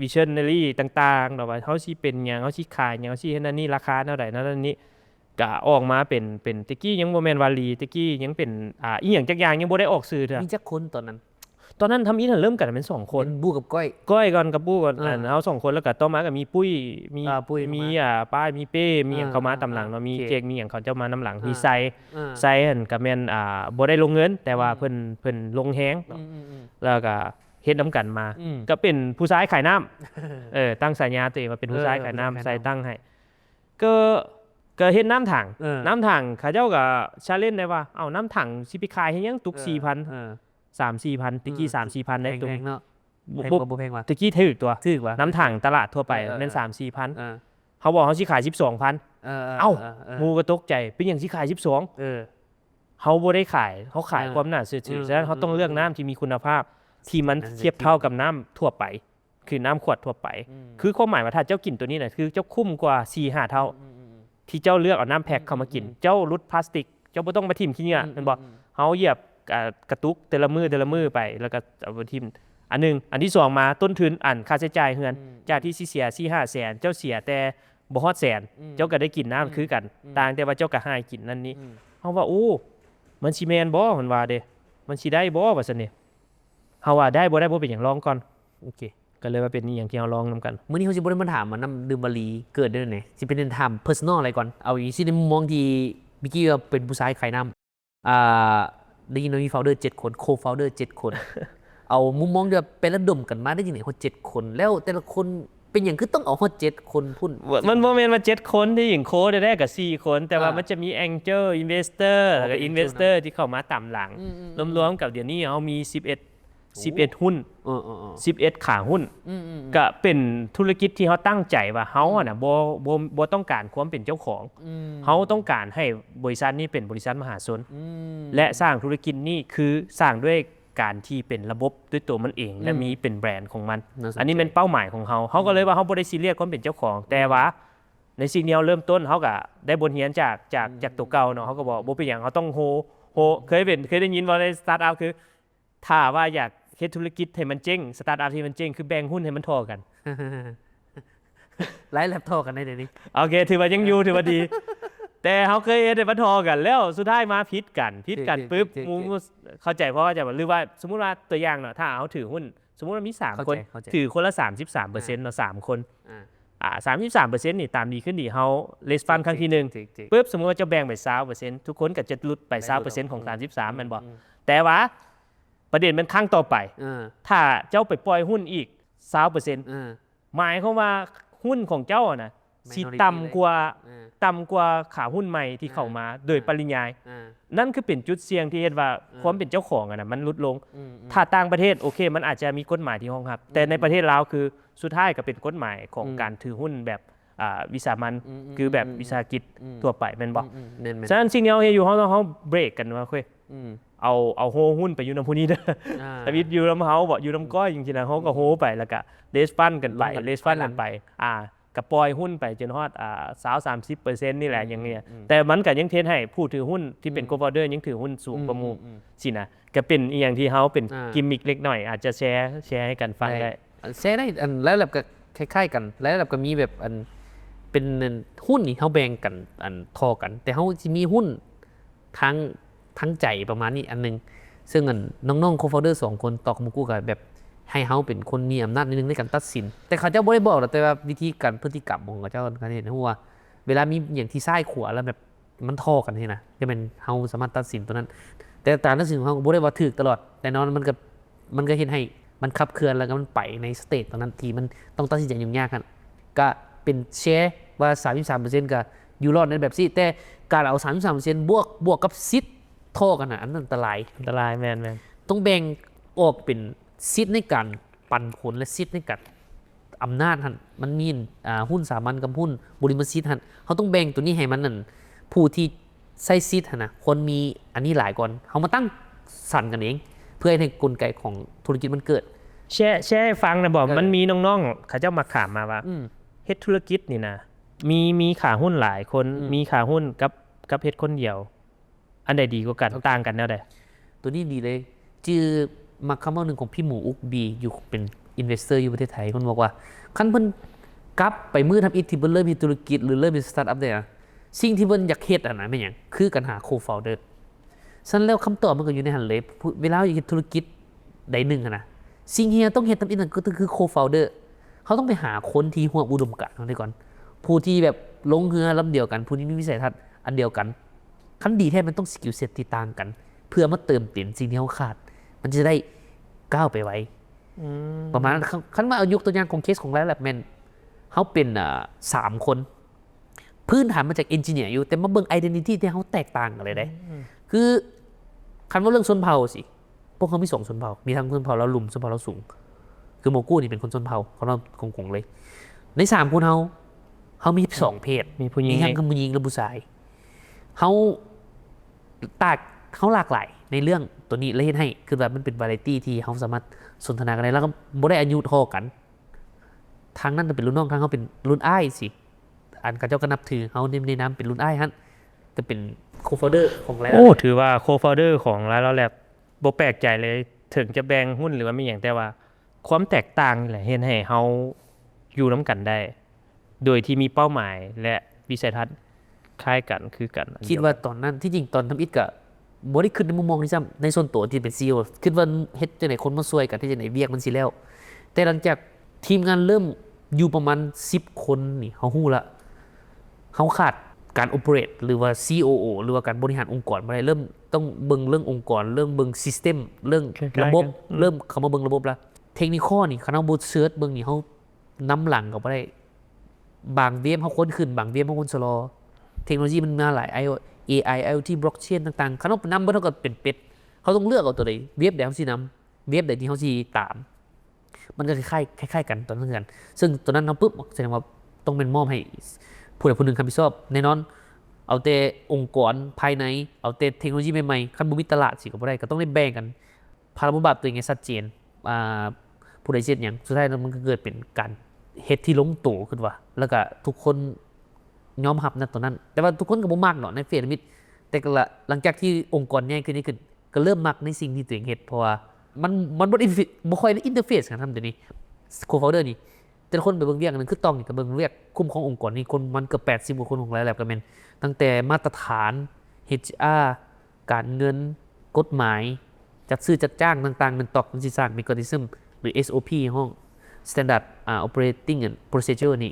visionary ต่างๆเนาะว่าเฮาสิเป็นหยังเฮาสิขายหยังเฮาสิเฮ็ดนั่นนี่ราคาเท่าใดนั่นนี่ก็ออกมาเป็นตะกี้ยังบ่แม่นวาลีตะกี้ยังเป็นอีหยังจักอย่างยังบ่ได้ออกสื่อเด้อมีจักคนตอนนั้นทำอีนั่นเริ่มกันเป็น2คนบูกับก้อยก่อนกับบูก่อนเฮา2คนแล้วก็ต่อมาก็มีปุ้ยมีป้ายมีเป้มีหยังเข้ามาตำหลังเนาะมีเจกมีหยังเขาเจ้ามานํหลังมีไซหั่นก็แม่นบ่ได้ลงเงินแต่ว่าเพิ่นลงแฮงเนาะแล้วก็เฮ็ดน้ำกันมาก็เป็นผู้ชายขายน้ำตั้งสายญาตัวเองว่าเป็นผู้ชายขายน้ำใส่ตั้งให้ก็เฮ็ดน้ำถังเขาเจ้าก็ชาเลนจ์ได้ว่าเอาน้ำถังสิไปขายให้ยังตุก 4,000 3-4,000ตะกี้ 3-4,000 ได้ตุกเนาะบ่แพงว่ะตะกี้ถูกว่ะน้ำถังตลาดทั่วไปแม่น 3-4,000 เขาบอกเขาสิขาย 12,000 เอ้าหมู่ก็ตกใจเป็นหยังสิขาย 12เขาบ่ได้ขายเขาขายความน่าเชื่อถือฉะนั้นเขาต้องเลือกน้ำที่มีคุณภาพที่มันเทียบเท่ากับน้ำทั่วไปคือน้ำขวดทั่วไปคือความหมายว่าถ้าเจ้ากินตัวนี้น่ะคือเจ้าคุ้มกว่า 4-5 เท่าที่เจ้าเลือกเอาน้ำแพ็คเข้ามากินเจ้าลดพลาสติกเจ้าบ่ต้องมาทิ่มขี้เหงื่อแม่นบ่เฮาเหยียบกระตุกแต่ละมือไปแล้วก็เอาไปทิ่มอันนึงอันที่2มาต้นทุนค่าใช้จ่ายเฮือนจากที่สิเสีย 4-5 แสนเจ้าเสียแต่บ่ฮอดแสนเจ้าก็ได้กินน้ำคือกันต่างแต่ว่าเจ้าก็หากินนั่นนี่เฮาว่าโอ้มันสิแม่นบ่เพิ่นว่าเด้มันสิได้บ่ว่าซั่นนี่ เฮาว่าได้บ่เป็นหยังลองก่อน โอเค ก็เลยว่าเป็นอีหยังที่เฮาลองนํกัน มื้อนี้เขาสิบ่ได้มาถามมันนํดื่มบาลีเกิดได้ได๋สิเป็นถาม personal อะไรก่อนเอาอีสิในมุมมองที่เมื่อกี้ว่าเป็นผู้ชายขายน้ำได้ยินว่ามี founder 7 คน co-founder 7 คน เอามุมมองที่ว่าไประดมกันมาได้จังได๋ฮอด7 คนแล้วแต่ละคนเป็นหยังคือต้องเอาฮอด7 คนพุ่น มันบ่แม่นว่า7คนที่หญิงโค้ดได้ก็4คนแต่ว่ามันจะมี Angel Investor แล้วก็ Investor ที่เข้ามาตามหลังรวมๆกับเดี๋ยวนี้เฮามี11หุ้น11ขาหุ้นก็เป็นธุรกิจที่เฮาตั้งใจว่าเฮาอ่ะน่ะบ่ต้องการความเป็นเจ้าของเฮาต้องการให้บริษัทนี้เป็นบริษัทมหาชนและสร้างธุรกิจนี้คือสร้างด้วยการที่เป็นระบบด้วยตัวมันเองและมีเป็นแบรนด์ของมันอันนี้เป็นเป้าหมายของเฮาก็เลยว่าเฮาบ่ได้ซีเรียสความเป็นเจ้าของแต่ว่าในสิ่งที่เฮาเริ่มต้นเฮาก็ได้บทเรียนจากตัวเก่าเนาะเฮาก็บอกบ่เป็นหยังเฮาต้องโฮเคยได้ยินว่าในสตาร์ทอัพคือถ้าว่าอยากเฮ็ดธุรกิจให้มันเจ๊งสตาร์ทอัพที่มันเจ๊งคือแบ่งหุ้นให้มันเท่ากัน ไลฟ์แลปทอกันได้เดี๋ยวนี้ โอเคถือว่ายังอยู่ถือว่าดี แต่เขาเคยเฮ็ดให้มันเท่ากันแล้วสุดท้ายมาพิษกันปุ๊บเข้าใจเพราะว่าจะหรือว่าสมมุติว่าตัวอย่างเนาะถ้าเอาถือหุ้นสมมุติว่ามี3คนถือคนละ 33%เนาะ3คน33%นี่ตามดีขึ้นดีเฮาเลสฟันครั้งที่1ปุ๊บสมมุติว่าจะแบ่งไป20%ทุกคนก็จะหลุดไป20%ของ33แม่นบ่แต่ว่าประเด็นมันครั้งต่อไปถ้าเจ้าไปปล่อยหุ้นอีก 20% หมายความว่าหุ้นของเจ้าน่ะสิต่ำกว่าขาหุ้นใหม่ที่เข้ามาโดยปริยายนั่นคือเป็นจุดเสี่ยงที่เฮ็ดว่าความเป็นเจ้าของน่ะมันลดลงถ้าต่างประเทศโอเคมันอาจจะมีกฎหมายที่รองรับแต่ในประเทศลาวคือสุดท้ายก็เป็นกฎหมายของการถือหุ้นแบบวิสามัญคือแบบวิสาหกิจทั่วไปแม่นบ่ฉะนั้นสิ่งที่เฮาเฮ็ดอยู่เฮาเบรกกันว่าเว้ยเอาโฮหุ้นไปอยู่นำผู้นี้เด้อแต่วิทอยู่นำเฮาบ่อยู่นำก้อยจริงๆนะเฮาก็โฮไปแล้วก็เลสฟันกันไปกับปล่อยหุ้นไปจนฮอด20-30% นี่แหละอย่างเงี้ยแต่มันก็ยังเทรดให้ผู้ถือหุ้นที่เป็นโคฟาวเดอร์ยังถือหุ้นสูงกว่าหมู่สินะก็เป็นอีหยังที่เฮาเป็นกิมมิกเล็กน้อยอาจจะแชร์ให้กันฟังได้แชร์ได้อันแล้วแบบก็คล้ายๆกันแล้วแบบก็มีแบบอันเป็นหุ้นนี่เฮาแบ่งกันอันทอกันแต่เฮาสิมีหุ้นทั้งใจประมาณนี้อันนึงซึ่งอันน้องๆโคฟาวเดอร์2คนต่อกับมุกูก็แบบให้เฮาเป็นคนมีอำนาจนิดนึงในการตัดสินแต่เขาเจ้าบ่ได้บอกหรอกแต่ว่าวิธีการพฤติกรรมของเขาเจ้าการเห็นว่าเวลามีอย่างที่ซ้ายขวาแล้วแบบมันท่อกันนี่นะจะเป็นเฮาสามารถตัดสินตัวนั้นแต่การตัดสินของเฮาบ่ได้ว่าถูกตลอดแต่นอนมันก็เฮ็ดให้มันขับเคลื่อนแล้วก็มันไปในสเตจตอนนั้นที่มันต้องตัดสินใจยุ่งยากกันก็เป็นแชร์ว่า 33% ก็อยู่รอดในแบบซี่แต่การเอา 33% บวกกับซิทท่อกันน่ะอันนั้นอันตรายแม่นต้องแบ่งออกเป็นสิทธิ์ในการปันผลและสิทธิ์ในการอำนาจหันมันมีหุ้นสามัญกับหุ้นบริมสิทธิ์หันเขาต้องแบ่งตัวนี้ให้มันนั่นผู้ที่ใช้สิทธิ์นะคนมีอันนี้หลายก่อนเขามาตั้งสั่นกันเองเพื่อให้กลไกของธุรกิจมันเกิดแชร์ให้ฟังนะบอกมันมีน้องๆเขาเจ้ามาถามมาว่าเฮ็ดธุรกิจนี่นะมีขาหุ้นหลายคนมีขาหุ้นกับเฮ็ดคนเดียวอันใดดีกว่ากันต่างกันแนวใดตัวนี้ดีเลยจื่อมาคำว่าหนึ่งของพี่หมูอุกบีอยู่เป็นอินเวสเตอร์อยู่ประเทศไทยคนบอกว่าคันเพิ่นกลับไปมือทำอิทที่เพิ่นเริ่มมีธุรกิจหรือเริ่มมีสตาร์ทอัพได้สิ่งที่เพิ่นอยากเฮ็ดอันนั้นเป็นหยังคือการหาโคฟาวเดอร์ฉะนั้นแล้วคำตอบมันก็อยู่ในหันเลยเวลาอยากเฮ็ดธุรกิจใดหนึ่งนะสิ่งที่ต้องเฮ็ดทำอิทนั่นก็คือโคฟาวเดอร์เขาต้องไปหาคนที่ร่วมอุดมการณ์กันก่อนผู้ที่แบบลงเรือลำเดียวกันผู้ที่มีวิสัยทัศน์อันเดียวกันคันดีแท้มันต้องสกิลเซ็ตที่ต่างกันเพื่อมาเติมเต็มสิ่งที่เขาขาดมันจะได้ก้าวไปไว้ประมาณนั้นคันมาเอายกตัวอย่างของเคสของไลฟ์แลบแมนเขาเป็น3 คนพื้นฐานมาจากเอนจิเนียร์อยู่แต่มาเบิ่งไอเดนติตี้ที่เขาแตกต่างกันเลยได้คือคันว่าเรื่องชนเผ่าสิพวกเขามี2ชนเผ่ามีทั้งชนเผ่าแล้วลุ่มชนเผ่าแล้วสูงคือโมกู้นี่เป็นคนชนเผ่าเขาเราคงเลยใน3 คนเขามี2 เพศมีผู้หญิงทั้งผู้หญิงและผู้ชายเขาหลากหลายในเรื่องตัวนี้เล่นให้คือแบบมันเป็นวาไรตี้ที่เขาสามารถสนทนากันได้แล้วก็บ่ได้อายุเท่ากันทางนั้นจะเป็นรุ่นน้องทางเขาเป็นรุ่นอ้ายสิอันเขาเจ้าก็นับถือเขาในนามเป็นรุ่นอ้ายฮะจะเป็นโคฟาวเดอร์ของไลฟ์ถือว่าโคฟาวเดอร์ของไลฟ์แลบบ่แปลกใจเลยถึงจะแบ่งหุ้นหรือว่าไม่อย่างแต่ว่าความแตกต่างนี่แหละเห็นให้เขาอยู่น้ำกันได้โดยที่มีเป้าหมายและวิสัยทัศน์คล้ายกันคือกันคิดว่าตอนนั้นที่จริงตอนทำอิฐกับ บ่ได้คิดในมุมมองนี้ซ้ำในส่วนตัวที่เป็น CEO คิดว่าเฮ็ดจังได๋คนมาช่วยกันเฮ็ดจังได๋เวียกมันสิแล้วแต่หลังจากทีมงานเริ่มอยู่ประมาณ10คนนี่เฮาฮู้ละเฮาขาดการ operate หรือว่า COO หรือว่าการบริหารองค์กรบ่ได้เริ่มต้องเบิ่งเรื่ององค์กรเรื่องเบิ่ง system เรื่องระบบเริ่มเข้ามาเบิ่งระบบแล้วเทคนิคนี่คันเฮาบ่เสิร์ชเบิ่งนี่เฮานำหลังก็บ่ได้บางเว็บเฮาค้นขึ้นบางเว็บเฮาค้นชะลอเทคโนโลยีมันมาหลาย AI IoT blockchain ต่างๆคันเฮานำบ่เท่ากับเป็นเป็ดเขาต้องเลือกเอาตัวใดเว็บใดเฮาสินำเว็บใดที่เฮาสิตามมันก็คล้ายๆกันตอนนั้นกันซึ่งตัวนั้นเฮาปึ๊บแสดงว่าต้องเป็นมอบให้ผู้ใดผู้หนึ่งรับผิดชอบแน่นอนเอาแต่องค์กรภายในเอาแต่เทคโนโลยีใหม่ๆคันบ่มีตลาดสิก็บ่ได้ก็ต้องได้แบ่งกันพาระบบบตัวเองให้ชัดเจนผู้ใดเฮ็ดหยังสุดท้ายมันก็เกิดเป็นการเฮ็ดที่ลงตัวขึ้นว่าแล้วก็ทุกคนยอมรับณตอนนั้นแต่ว่าทุกคนก็บ่มักเนาะในเฟซมิตแต่ก็หลังจากที่องค์กรใหญ่ขึ้นนี่ขึ้นก็เริ่มมักในสิ่งที่ตัวเองเฮ็ดเพราะว่ามันบ่ค่อยได้อินเทอร์เฟซกันทำเดี๋ยวนี้โคฟาวเดอร์นี่แต่ละคนไปเบิ่งเวียกนึงคือต้องนี่ก็เบิ่งเวียกคุมขององค์กรนี่คนมันเกือบ80กว่าคนของหลายแลบก็แม่นตั้งแต่มาตรฐาน HR การเงินกฎหมายจัดซื้อจัดจ้างต่างๆมันตอกมันสิสร้างเมคานิซึมหรือ SOP ห้อง Standard Operating and Procedure นี่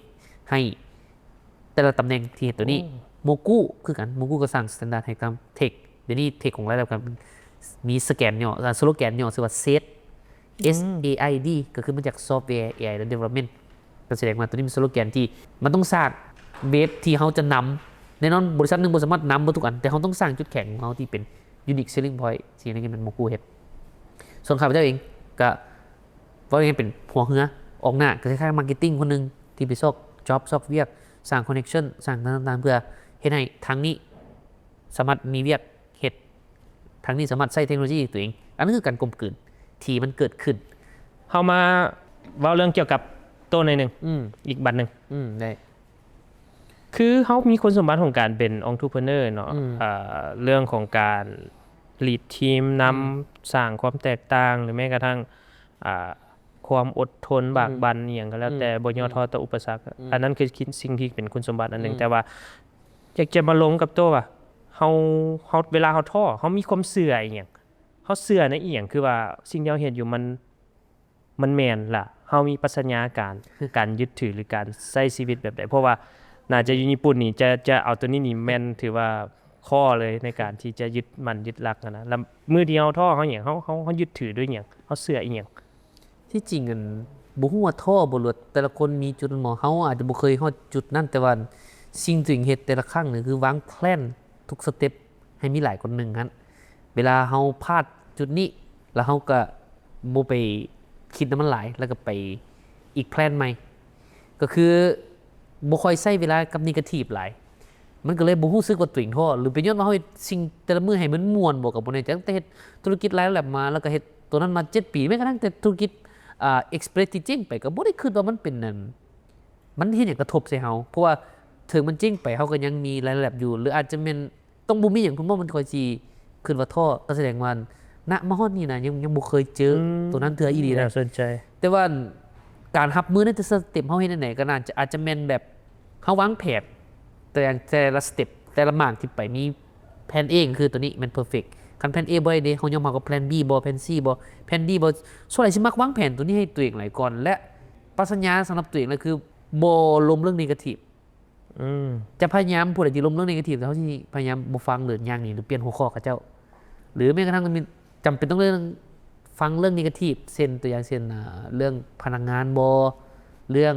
ให้แต่ละตำแหน่งที่เห็นตัวนี้โมกุคือกันโมกุก็สร้าง Standard ให้กับเทคเดี๋ยวนี้เทคของหลายแลบกันมีสแกนย่อสโลแกนย่อชื่อว่า SAID SAID ก็คือมาจาก Software AI Development ก็แสดงว่าตัวนี้เป็นสโลแกนที่มันต้องสร้างเว็บที่เขาจะนำแน่นอนบริษัทหนึ่งบ่สามารถนำบ่ทุกอันแต่เขาต้องสร้างจุดแข็งของเขาที่เป็น Unique Selling Point ที่นั่นเป็นโมกุเฮ็ดส่วนข้าพเจ้าเองก็ว่าอย่างเป็นหัวเหือออกหน้าก็คล้ายๆมาร์เก็ตติ้งคนนึงที่ไปซอกจ็อบซอกเวียกสร้างคอนเนคชั่นสร้างต่างๆเพื่อเฮ็ดให้ทางนี้สามารถมีเวียกเฮ็ดทางนี้สามารถใช้เทคโนโลยีตัวเองอันนั้นคือการกลมกลืนที่มันเกิดขึ้นเฮามาเว้าเรื่องเกี่ยวกับตัวหน่อยนึงอีกบัดนึงได้คือเฮามีคุณสมบัติของการเป็น entrepreneur เนาะเรื่องของการ lead ทีมนำสร้างความแตกต่างหรือแม้กระทั่งความอดทนบากบั่นอีหยังก็แล้วแต่บ่ย่อท้อต่ออุปสรรคอันนั้นคือสิ่งที่เป็นคุณสมบัติอันนึงแต่ว่าอยากจะมาลงกับตัวว่าเฮาเวลาเฮาท้อเฮามีความเชื่ออีหยังเฮาเชื่อในอีหยังคือว่าสิ่งที่เฮาเฮ็ดอยู่มันแม่นล่ะเฮามีปรัชญาการยึดถือหรือการใช้ชีวิตแบบใดเพราะว่าน่าจะอยู่ญี่ปุ่นนี่จะเอาตัวนี้นี่แม่นถือว่าข้อเลยในการที่จะยึดมันยึดหลักนะแล้วมื้อเดียวท้อเฮาหยังเฮายึดถือด้วยหยังเฮาเชื่ออีหยังที่จริงอันบ่ฮู้ว่าท่อบ่ลดแต่ละคนมีจุดหมอเฮาอาจจะบ่เคยฮอดจุดนั้นแต่ว่าสิ่งที่เฮ็ดแต่ละครั้งนี่คือวางแพลนทุกสเต็ปให้มีหลายคนนึงหั่นเวลาเฮาพลาดจุดนี้แล้วเฮาก็บ่ไปคิดนำมันหลายแล้วก็ไปอีกแพลนใหม่ก็คือบ่ค่อยใช้เวลากับเนกาทีฟหลายมันก็เลยบ่รู้สึกว่าตัวเองท้อหรือเป็นย้อนว่าเฮาเฮ็ดสิ่งแต่ละมื้อให้มันม่วนบ่ก็บ่แน่ใจตั้งแต่เฮ็ดธุรกิจหลายแบบมาแล้วก็เฮ็ดตัวนั้นมา7ปีแม้กระทั่งแต่ธุรกิจExpress ที่เจ๊งไปก็บ่ได้คิดว่ามันเป็นนั่นมันเฮ็ดหยังกระทบใส่เฮาเพราะว่าถึงมันเจ๊งไปเฮาก็ยังมีหลายแบบอยู่หรืออาจจะแม่นต้องบ่มีหยังคุณบ่มันค่อยสิคิดว่าท้อก็แสดงว่าณมาฮอดนี่นะยังบ่เคยเจอตัวนั้นเทื่ออีหลีน่าสนใจแต่ว่าการรับมือในแต่สเต็ปเฮาเฮ็ดจังได๋ก็น่าจะอาจจะแม่นแบบเฮาวางแผนแต่ละสเต็ปแต่ละหมากที่ไปมีแผน A คือตัวนี้มันเพอร์เฟคคันแผน A บ่ได้เฮายอมรับกับแผน B บ่แผน C บ่แผน D บ่ส่วนใหญ่สิมักวางแผนตัวนี้ให้ตัวเองหลายก่อนและปรัชญาสำหรับตัวเองเลยคือบ่ล้มเรื่องเนกาทีฟจะพยายามผู้ใดที่ล้มเรื่องเนกาทีฟเขาสิพยายามบ่ฟังหรืออย่างนี้หรือเปลี่ยนหัวข้อกับเจ้าหรือแม้กระทั่งมันจำเป็นต้องเรื่องฟังเรื่องเนกาทีฟเช่นตัวอย่างเช่นเรื่องพนักงานบ่เรื่อง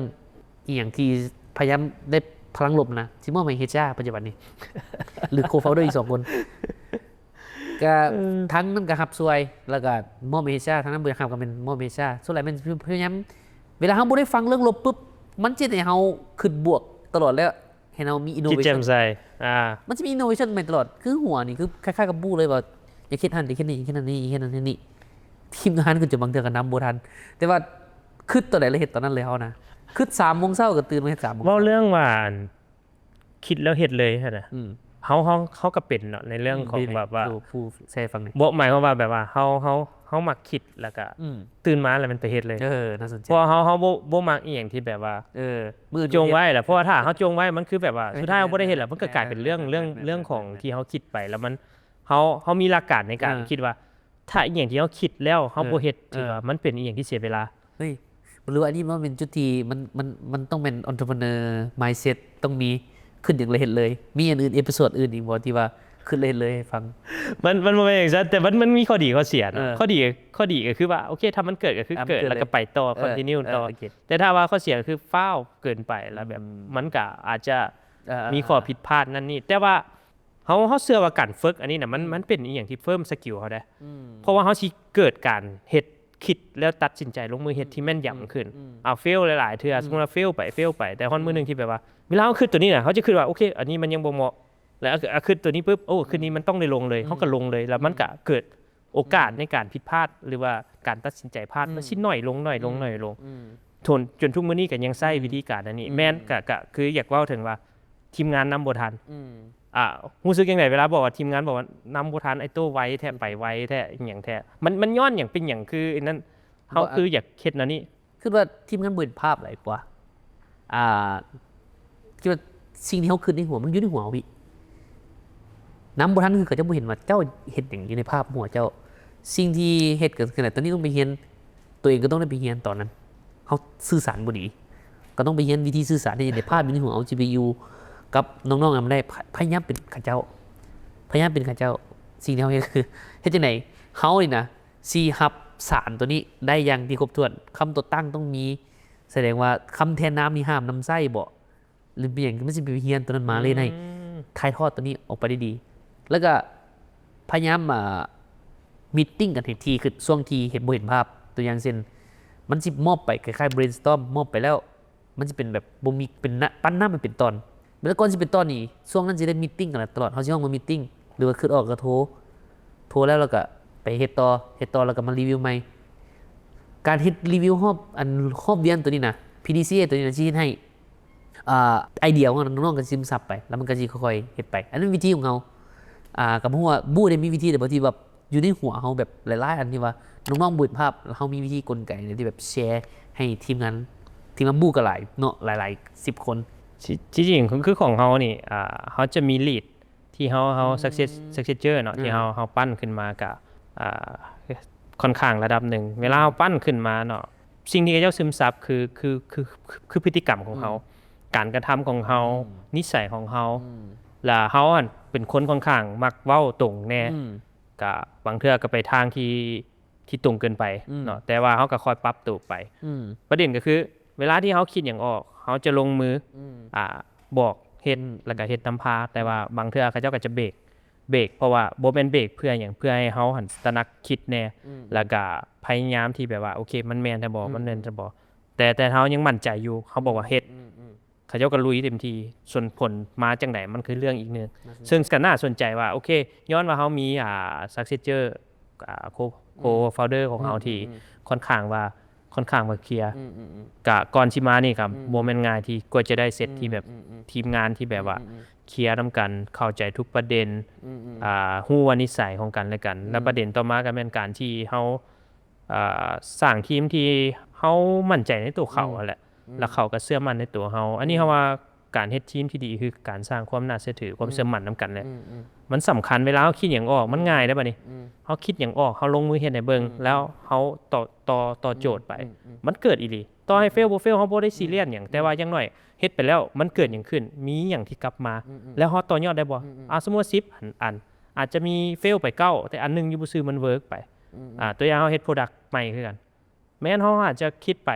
อีหยังที่พยายามได้พลังลบนะสิมอไม่เฮ็ดจ้าปัจจุบันนี้ หรือโคฟาวเดอร์อีก2คนก็ทั้งนั้นก็รับซวยแล้วก็มอเมชาทั้งนั้นบ่รับก็เป็นมอเมชาส่วนหลายมันพยายามเวลาเฮาบ่ได้ฟังเรื่องลบปุ๊บมันสิให้เฮาคิดบวกตลอดแล้วให้เรามีอินโนเวชั่นคิดแจ่มใสมันจะมีอินโนเวชั่นใหม่ตลอดคือหัวนี่คือคล้ายๆกับบู้เลยว่าอย่าคิดหันอย่าคิดนี่คิดนั่นนี่คิดนั่นนี่ทีมงานก็จะบางเทื่อก็นำบ่ทันแต่ว่าคิดตัวใดแล้วเฮ็ดตอนนั้นเลยเฮานะคิด 3:00 นก็ตื่นมาเฮ็ด 3:00 นเว้าเรื่องว่าคิดแล้วเฮ็ดเลยหั่นน่ะเขาก็เป็นเนาะในเรื่องของแบบว่าผู้แชร์ฟังนี่บ่หมายความว่าแบบว่าเฮามักคิดแล้วก็ตื่นมาแล้วมันไปเฮ็ดเลยน่าสนใจเพราะเฮาบ่มักอีหยังที่แบบว่ามือจงไว้แหละเพราะว่าถ้าเฮาจงไว้มันคือแบบว่าสุดท้ายเฮาบ่ได้เฮ็ดแล้วมันก็กลายเป็นเรื่องของที่เฮาคิดไปแล้วมัน เฮามีหลักการในการคิดว่าถ้าอีหยังที่เฮาคิดแล้วเฮาบ่เฮ็ดถือว่ามันเป็นอีหยังที่เสียเวลาเฮ้ยบ่รู้อันนี้มันเป็นจุดที่มันต้องเป็น entrepreneur mindset ต้องมีขึ้นอย่างเลยเห็นเลยมีอันอื่นเอพิโซดอื่นอีกบ่ที่ว่าขึ้นเลยเลยให้ฟังมันบ่แม่นอย่างนั้นแต่มันมีข้อดีข้อเสียข้อดีก็คือว่าโอเคถ้ามันเกิดก็คือเกิดแล้วก็ไปต่อ continue ต่อแต่ถ้าว่าข้อเสียก็คือฟ้าวเกินไปแล้วแบบมันก็อาจจะมีข้อผิดพลาดนั่นนี่แต่ว่าเฮาเชื่อว่าการฝึกอันนี้น่ะมันเป็นอีหยังที่เพิ่มสกิลเฮาได้เพราะว่าเฮาสิเกิดการเฮ็ดคิดแล้วตัดสินใจลงมือเฮ็ดที่แม่นยำขึ้นเฟลหลายๆเทื่อสมมุติว่าเฟลไปแต่ฮอดมื้อนึงที่แบบว่าเวลาเฮาคิดตัวนี้น่ะเฮาจะคิดว่าโอเคอันนี้มันยังบ่เหมาะแล้วขึ้นตัวนี้ปุ๊บโอ้ขึ้นนี้มันต้องได้ลงเลยเขาก็ลงเลยแล้วมันก็เกิดโอกาสในการผิดพลาดหรือว่าการตัดสินใจพลาดมันชิ้นหน่อยลงจนทุกมื้อนี้ก็ยังใช้วิธีการอันนี้แม่นก็คืออยากเว้าถึงว่าทีมงานนำบ่ทันรู้สึกจังได๋เวลาบอกว่าทีมงานบอกว่านำบ่ทันไอ้โตไวแท้ไปไวแท้อีหยังแท้มันย้อนหยังเป็นหยังคืออันนั้นเฮาคืออยากเฮ็ดอันนี้คือว่าทีมงานบ่เห็นภาพหลายกว่าคิดว่าสิ่งที่เฮาคิดในหัวมันอยู่ในหัววิน้ำบ่ทันคือเขาจะบ่เห็นว่าเจ้าเฮ็ดหยังอยู่ในภาพหัวเจ้าสิ่งที่เฮ็ดก็คือตอนนี้ต้องไปเรียนตัวเองก็ต้องได้ไปเรียนตอนนั้นเฮาสื่อสารบ่ดีก็ต้องไปเรียนวิธีสื่อสารในภาพอยู่ในหัวเอา GPU กับน้องๆนำได้พยายามเป็นข้าเจ้าสิ่งที่เฮาเฮ็ดคือเฮ็ดจังได๋เฮานี่นะสิรับสารตัวนี้ได้อย่างที่ครบถ้วนคำตัวตั้งต้องมีแสดงว่าคำแทนน้ำนี่ห้ามนำไส้บ่หรือเป็นหยังมันสิไปเรียนตัวนั้นมาเลยให้ถ่ายทอดตัวนี้ออกไปได้ดีแล้วก็พยายามมีตติ้งกันให้ทีคือช่วงที่เห็นบ่เห็นภาพตัวอย่างเช่นมันสิมอบไปคล้ายๆ brainstorm มอบไปแล้วมันสิเป็นแบบบ่มีเป็นปั้นหน้ามันเป็นตอนแล้วก่อนสิเป็นตอนนี้ช่วงนั้นสิได้มีตติ้งกันตลอดเฮาสิห้องมามีตติ้งหรือว่าคิดออกก็โทรแล้วก็ไปเฮ็ดต่อแล้วก็มารีวิวใหม่การเฮ็ดรีวิวรอบเรียนตัวนี้นะ PDCA ตัวนี้นะสิเฮ็ดให้ไอเดียของน้องๆก็ซึมซับไปแล้วมันก็สิค่อยๆเฮ็ดไปอันนั้นวิธีของเฮากับหัวบู้ได้มีวิธีแต่บางทีแบบอยู่ในหัวเฮาแบบหลายๆอันที่ว่าน้องๆบูดภาพแล้วเฮามีวิธีกลไกที่แบบแชร์ให้ทีมงานบู้ก็หลายเนาะหลายๆ10คนจริงๆคือของเฮานี่เฮาจะมีลีดที่เฮา successor เนาะที่เฮาปั้นขึ้นมากับค่อนข้างระดับหนึ่งเวลาเฮาปั้นขึ้นมาเนาะสิ่งที่เขาเจ้าซึมซับคือพฤติกรรมของเฮาการกระทำของเฮานิสัยของเฮาแล้วเฮาเป็นคนค่อนข้างมักเว้าตรงแน่ก็บางเทื่อก็ไปทางที่ตรงเกินไปเนาะแต่ว่าเฮาก็คอยปรับตัวไปประเด็นก็คือเวลาที่เฮาคิดหยังออกเฮาจะลงมือบอกเฮ็ดแล้วก็เฮ็ดนำพาแต่ว่าบางเทื่อเขาเจ้าก็จะเบรกเพราะว่าบ่แม่นเบรกเพื่อหยังเพื่อให้เฮาหันตระหนักคิดแน่แล้วก็พยายามที่แบบว่าโอเคมันแม่นแท้บ่มันแม่นแท้บ่แต่เฮายังมั่นใจอยู่เขาบอกว่าเฮ็ดเขาเจ้าก็ลุยเต็มที่ส่วนผลมาจังได๋มันคือเรื่องอีกนึงซึ่งก็น่าสนใจว่าโอเคย้อนว่าเฮามีsuccessor co-founder ของเฮาที่ค่อนข้างว่าเคลียร์ก็ก่อนสิมานี่ก็บ่แม่นง่ายที่กว่าจะได้เซตที่แบบทีมงานที่แบบว่าเคลียร์นำกันเข้าใจทุกประเด็นฮู้ว่านิสัยของกันและกันแล้วประเด็นต่อมาก็แม่นการที่เฮาสร้างทีมที่เฮามั่นใจในตัวเขาแหละแล้วเขาก็เชื่อมั่นในตัวเฮาอันนี้เฮาว่าการเฮ็ดทีมที่ดีคือการสร้างความน่าเชื่อถือความเชื่อมั่นนำกันแหละมันสำคัญเวลาเฮาคิดหยังออกมันง่ายได้บัดนี้เฮาคิดหยังออกเฮาลงมือเฮ็ดให้เบิ่งแล้วเฮาต่อโจทย์ไปมันเกิดอีหลีต่อให้เฟลบ่เฟลเฮาบ่ได้ซีเรียสหยังแต่ว่าอย่างน้อยเฮ็ดไปแล้วมันเกิดหยังขึ้นมีหยังที่กลับมาแล้วเฮาต่อยอดได้บ่สมมุติ10อันอาจจะมีเฟลไป9แต่อันนึงอยู่บ่ซื่อมันเวิร์กไปตัวอย่างเฮาเฮ็ด product ใหม่คือกันแม้นเฮาอาจจะคิดไป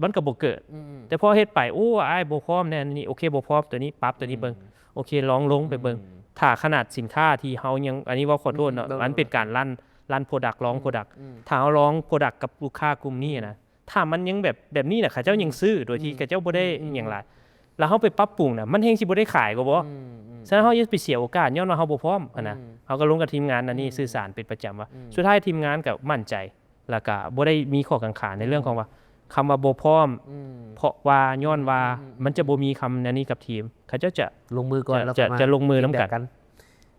มันก็บ่เกิดแต่พอเฮ็ดไปโอ้อ้ายบ่พร้อมแน่นี่โอเคบ่พร้อมตัวนี้ปรับตัวนี้เบิ่งโอเคลองลงไปเบิ่งถ้าขนาดสินค้าที่เฮายังอันนี้ว่าขอโทษเนาะมันเป็นการลั่น product ลอง product ถ้าเฮาลอง product กับลูกค้ากลุ่มนี้นะถ้ามันยังแบบนี้น่ะเขาเจ้ายังซื้อโดยที่เขาเจ้าบ่ได้หยังหลายแล้วเฮาไปปรับปรุงน่ะมันแฮงสิบ่ได้ขายก็บ่ฉะนั้นเฮาอย่าไปเสียโอกาสย้อนว่าเฮาบ่พร้อมนะเฮาก็ลงกับทีมงานอันนี้สื่อสารเป็นประจำว่าสุดท้ายทีมงานก็มั่นใจแล้วก็บ่ได้มีข้อกังขาในเรื่องของว่าคำว่าบ่พร้อมเพราะว่าย้อนว่ามันจะบ่มีคำนี้กับทีมเขาเจ้าจะลงมือก่อนแล้วจะลงมือนำกัน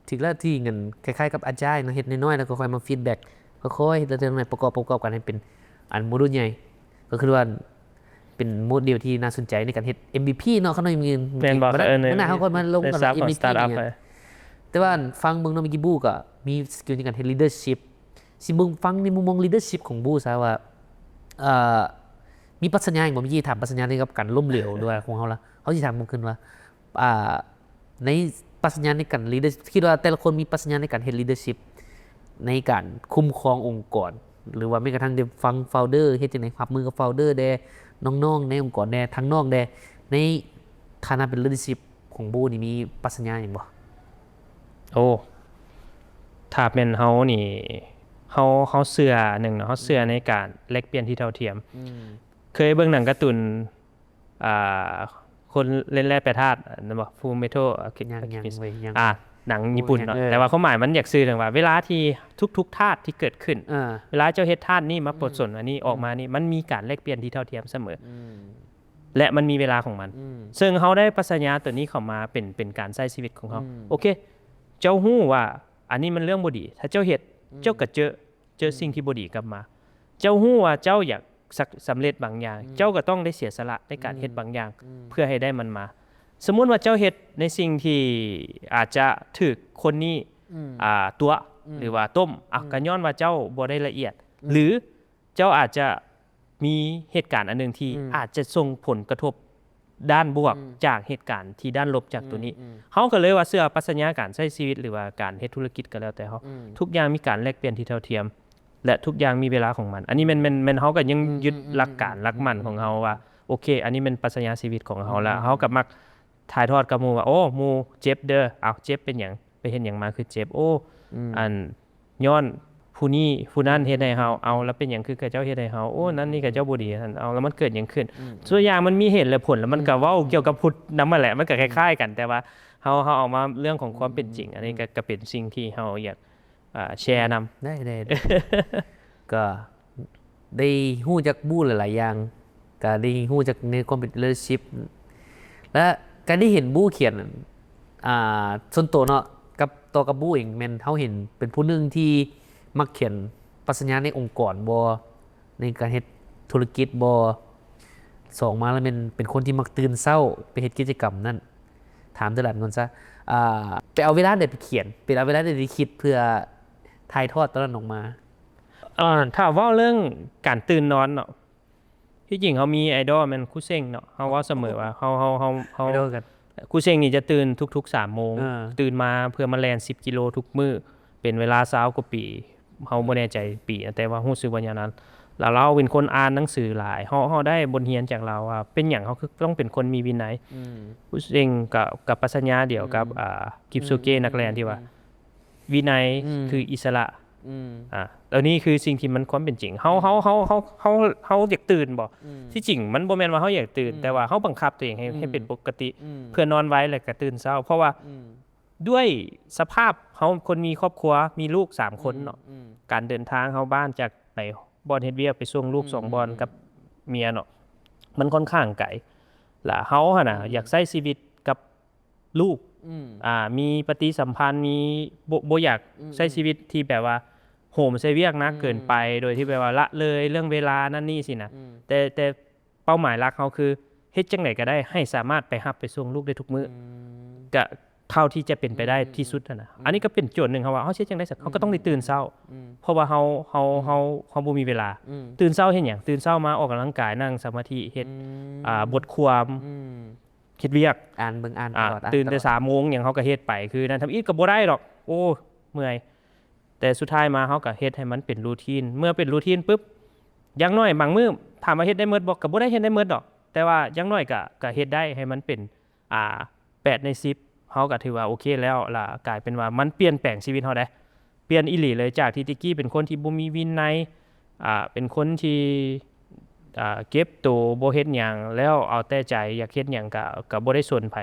ถึงแล้วที่เงินคล้ายๆกับอาจารย์เฮ็ดน้อยๆแล้วก็ค่อยมาฟีดแบ็กค่อยๆเฮ็ดเรื่องไหนประกอบกันให้เป็นอันโมดูลใหญ่ก็คือว่าเป็นโมเดลที่น่าสนใจในการเฮ็ด MVP เนาะเขาต้องมีแม่นบ่มันน่าเฮาก็มาลงกับ MVP แต่ว่าฟังเบิ่งเนาะมิกิบูก็ มีสกิลในการเฮ็ด leadership สิเบิ่งฟังในมุมมอง leadership ของบูซะว่ามีปรัชญาอย่างบ่มีถามปรัชญาในกับการล้มเหลวด้วยของเฮาล่ะเฮาสิถามผมขึ้นว่าในปรัชญาในการ leadership คิดว่าแต่ละคนมีปรัชญาในการเฮ็ด leadership ในการคุ้มครององค์กรหรือว่าแม้กระทั่งได้ฟัง founder เฮ็ดจังได๋รับมือกับ founder แดน้องๆในองค์กรแดทั้งนอกแดในฐานะเป็น leadership ของบูนี่มีปรัชญาหยังบ่โอ้ถ้าเป็นเฮานี่เฮาเชื่อหนึ่งเนาะเฮาเชื่อในการแลกเปลี่ยนที่เท่าเทียมเคยเบิ่งหนังการ์ตูนคนเล่นแร่แปรธาตุนั่นบ่ Full Metal หนังญี่ปุ่นเนาะแต่ว่าความหมายมันอยากสื่อถึงว่าเวลาที่ทุกธาตุที่เกิดขึ้นเวลาเจ้าเฮ็ดธาตุนี้มาปลดสนอันนี้ออกมานี่มันมีการแลกเปลี่ยนที่เท่าเทียมเสมอและมันมีเวลาของมันซึ่งเฮาได้ปรัชญาตัวนี้เข้ามาเป็นการใช้ชีวิตของเฮาโอเคเจ้าฮู้ว่าอันนี้มันเรื่องบ่ดีถ้าเจ้าเฮ็ดเจ้าก็เจอสิ่งที่บ่ดีกลับมาเจ้าฮู้ว่าเจ้าอยากสำเร็จบางอย่างเจ้าก็ต้องได้เสียสละในการเฮ็ดบางอย่างเพื่อให้ได้มันมาสมมุติว่าเจ้าเฮ็ดในสิ่งที่อาจจะถูกคนนี้ตัวหรือว่าต้มก็ย้อนว่าเจ้าบ่ได้ละเอียดหรือเจ้าอาจจะมีเหตุการณ์อันนึงที่อาจจะส่งผลกระทบด้านบวกจากเหตุการณ์ที่ด้านลบจากตัวนี้เฮาก็เลยว่าเชื่อปรัชญาการใช้ชีวิตหรือว่าการเฮ็ดธุรกิจก็แล้วแต่เฮาทุกอย่างมีการแลกเปลี่ยนที่เท่าเทียมและทุกอย่างมีเวลาของมันอันนี้มันเฮาก็ยังยึดหลักการหลักมั่นของเฮาว่าโอเคอันนี้เป็นปรัชญาชีวิตของเฮาแล้วเฮาก็มักถ่ายทอดกับหมู่ว่าโอ้หมู่เจ็บเด้ออ้าวเจ็บเป็นหยังไปเฮ็ดหยังมาคือเจ็บโอ้อันย้อนผู้นี้ผู้นั้นเฮ็ดให้เฮาเอาแล้วเป็นหยังคือเจ้าเฮ็ดให้เฮาโอ้นั่นนี่ก็เจ้าบ่ดีนั่นเอาแล้วมันเกิดหยังขึ้นส่วนอย่างมันมีเหตุและผลแล้วมันก็เว้าเกี่ยวกับพุทธนำมาแหละมันก็คล้ายๆกันแต่ว่าเฮาเอามาเรื่องของความเป็นจริงอันนี้ก็เป็นสิ่งที่เฮาอยากแชร์นำได้ก็ได้ฮู้จักบูหลายๆอย่างก็ได้ฮู้จักในความเป็น leadership และการได้เห็นบูเขียนส่วนตัวเนาะกับบูเองแม่นเฮาเห็นเป็นผู้นึงที่มักเขียนปรัชญาในองค์กรบ่ในการเฮ็ดธุรกิจบ่2มาแล้วเป็นคนที่มักตื่นเช้าไปเฮ็ดกิจกรรมนั้นถามตลาดก่อนซะไปเอาเวลาใดไปเขียนไปเอาเวลาใดไปคิดเพื่อถ่ายทอดตอนนั้นออกมาถ้าเว้าเรื่องการตื่นนอนเนาะที่จริงเขามีไอดอลมันครูเซ้งเนาะเฮาเว้าเสมอว่าเฮาไอดอลกันครูเซ้งนี่จะตื่นทุกๆ 3 โมงตื่นมาเพื่อมาแล่น10กิโลทุกมื้อเป็นเวลา20กว่าปีเฮาบ่แน่ใจปีแต่ว่ารู้สึกว่าอย่างนั้นแล้วเราเป็นคนอ่านหนังสือหลายเฮาได้บทเรียนจากเราว่าเป็นหยังเฮาคือต้องเป็นคนมีวินัยครูเซ้งกับปรัชญาเดียวกับกิปโซเกนักแล่นที่ว่าวินัยคืออิสระแล้วนี่คือสิ่งที่มันความเป็นจริงเฮาอยากตื่นบ่ที่จริงมันบ่แม่นว่าเฮาอยากตื่นแต่ว่าเฮาบังคับตัวเองให้เป็นปกติเพื่อนอนไว้แล้วก็ตื่นเช้าเพราะว่าด้วยสภาพเฮาคนมีครอบครัวมีลูก3คนเนาะการเดินทางเฮาบ้านจากไปบ่อนเฮ็ดเวียกไปส่งลูก2บ่อนกับเมียเนาะมันค่อนข้างไกลล่ะเฮาหั่นน่ะอยากใช้ชีวิตกับลูกมีปฏิสัมพันธ์มีบ่อยากใช้ชีวิตที่แบบว่าโหมใส่เวียกนะเกินไปโดยที่แบบว่าละเลยเรื่องเวลานั่นนี่สินะแต่เป้าหมายหลักเฮาคือเฮ็ดจังได๋ก็ได้ให้สามารถไปรับไปส่งลูกได้ทุกมื้อก็เท่าที่จะเป็นไปได้ที่สุดนะอันนี้ก็เป็นโจทย์นึงครับว่าเฮาเฮ็ดจังได๋เฮาก็ต้องได้ตื่นเช้าเพราะว่าเฮาบ่มีเวลาตื่นเช้าเฮ็ดหยังตื่นเช้ามาออกกำลังกายนั่งสมาธิเฮ็ดบทความเฮ็ดเวียกอ่านตลอดตื่นแต่ 3:00 นหยังเฮาก็เฮ็ดไปคือนั้นทำอีกก็บ่ได้ดอกโอ้เมื่อยแต่สุดท้ายมาเฮาก็เฮ็ดให้มันเป็นรูทีนเมื่อเป็นรูทีนปึ๊บอย่างน้อยบางมื้อถามว่าเฮ็ดได้หมดบ่ก็บ่ได้เฮ็ดได้หมดดอกแต่ว่าอย่างน้อยก็เฮ็ดได้ให้มันเป็น8ใน10เฮาก็ถือว่าโอเคแล้วล่ะกลายเป็นว่ามันเปลี่ยนแปลงชีวิตเฮาได้เปลี่ยนอีหลีเลยจากที่ติกี้เป็นคนที่บ่มีวินัยเป็นคนที่เก็บตัวบ่เฮ็ดหยังแล้วเอาแต่ใจอยากเฮ็ดหยังก็บ่ได้สนไผ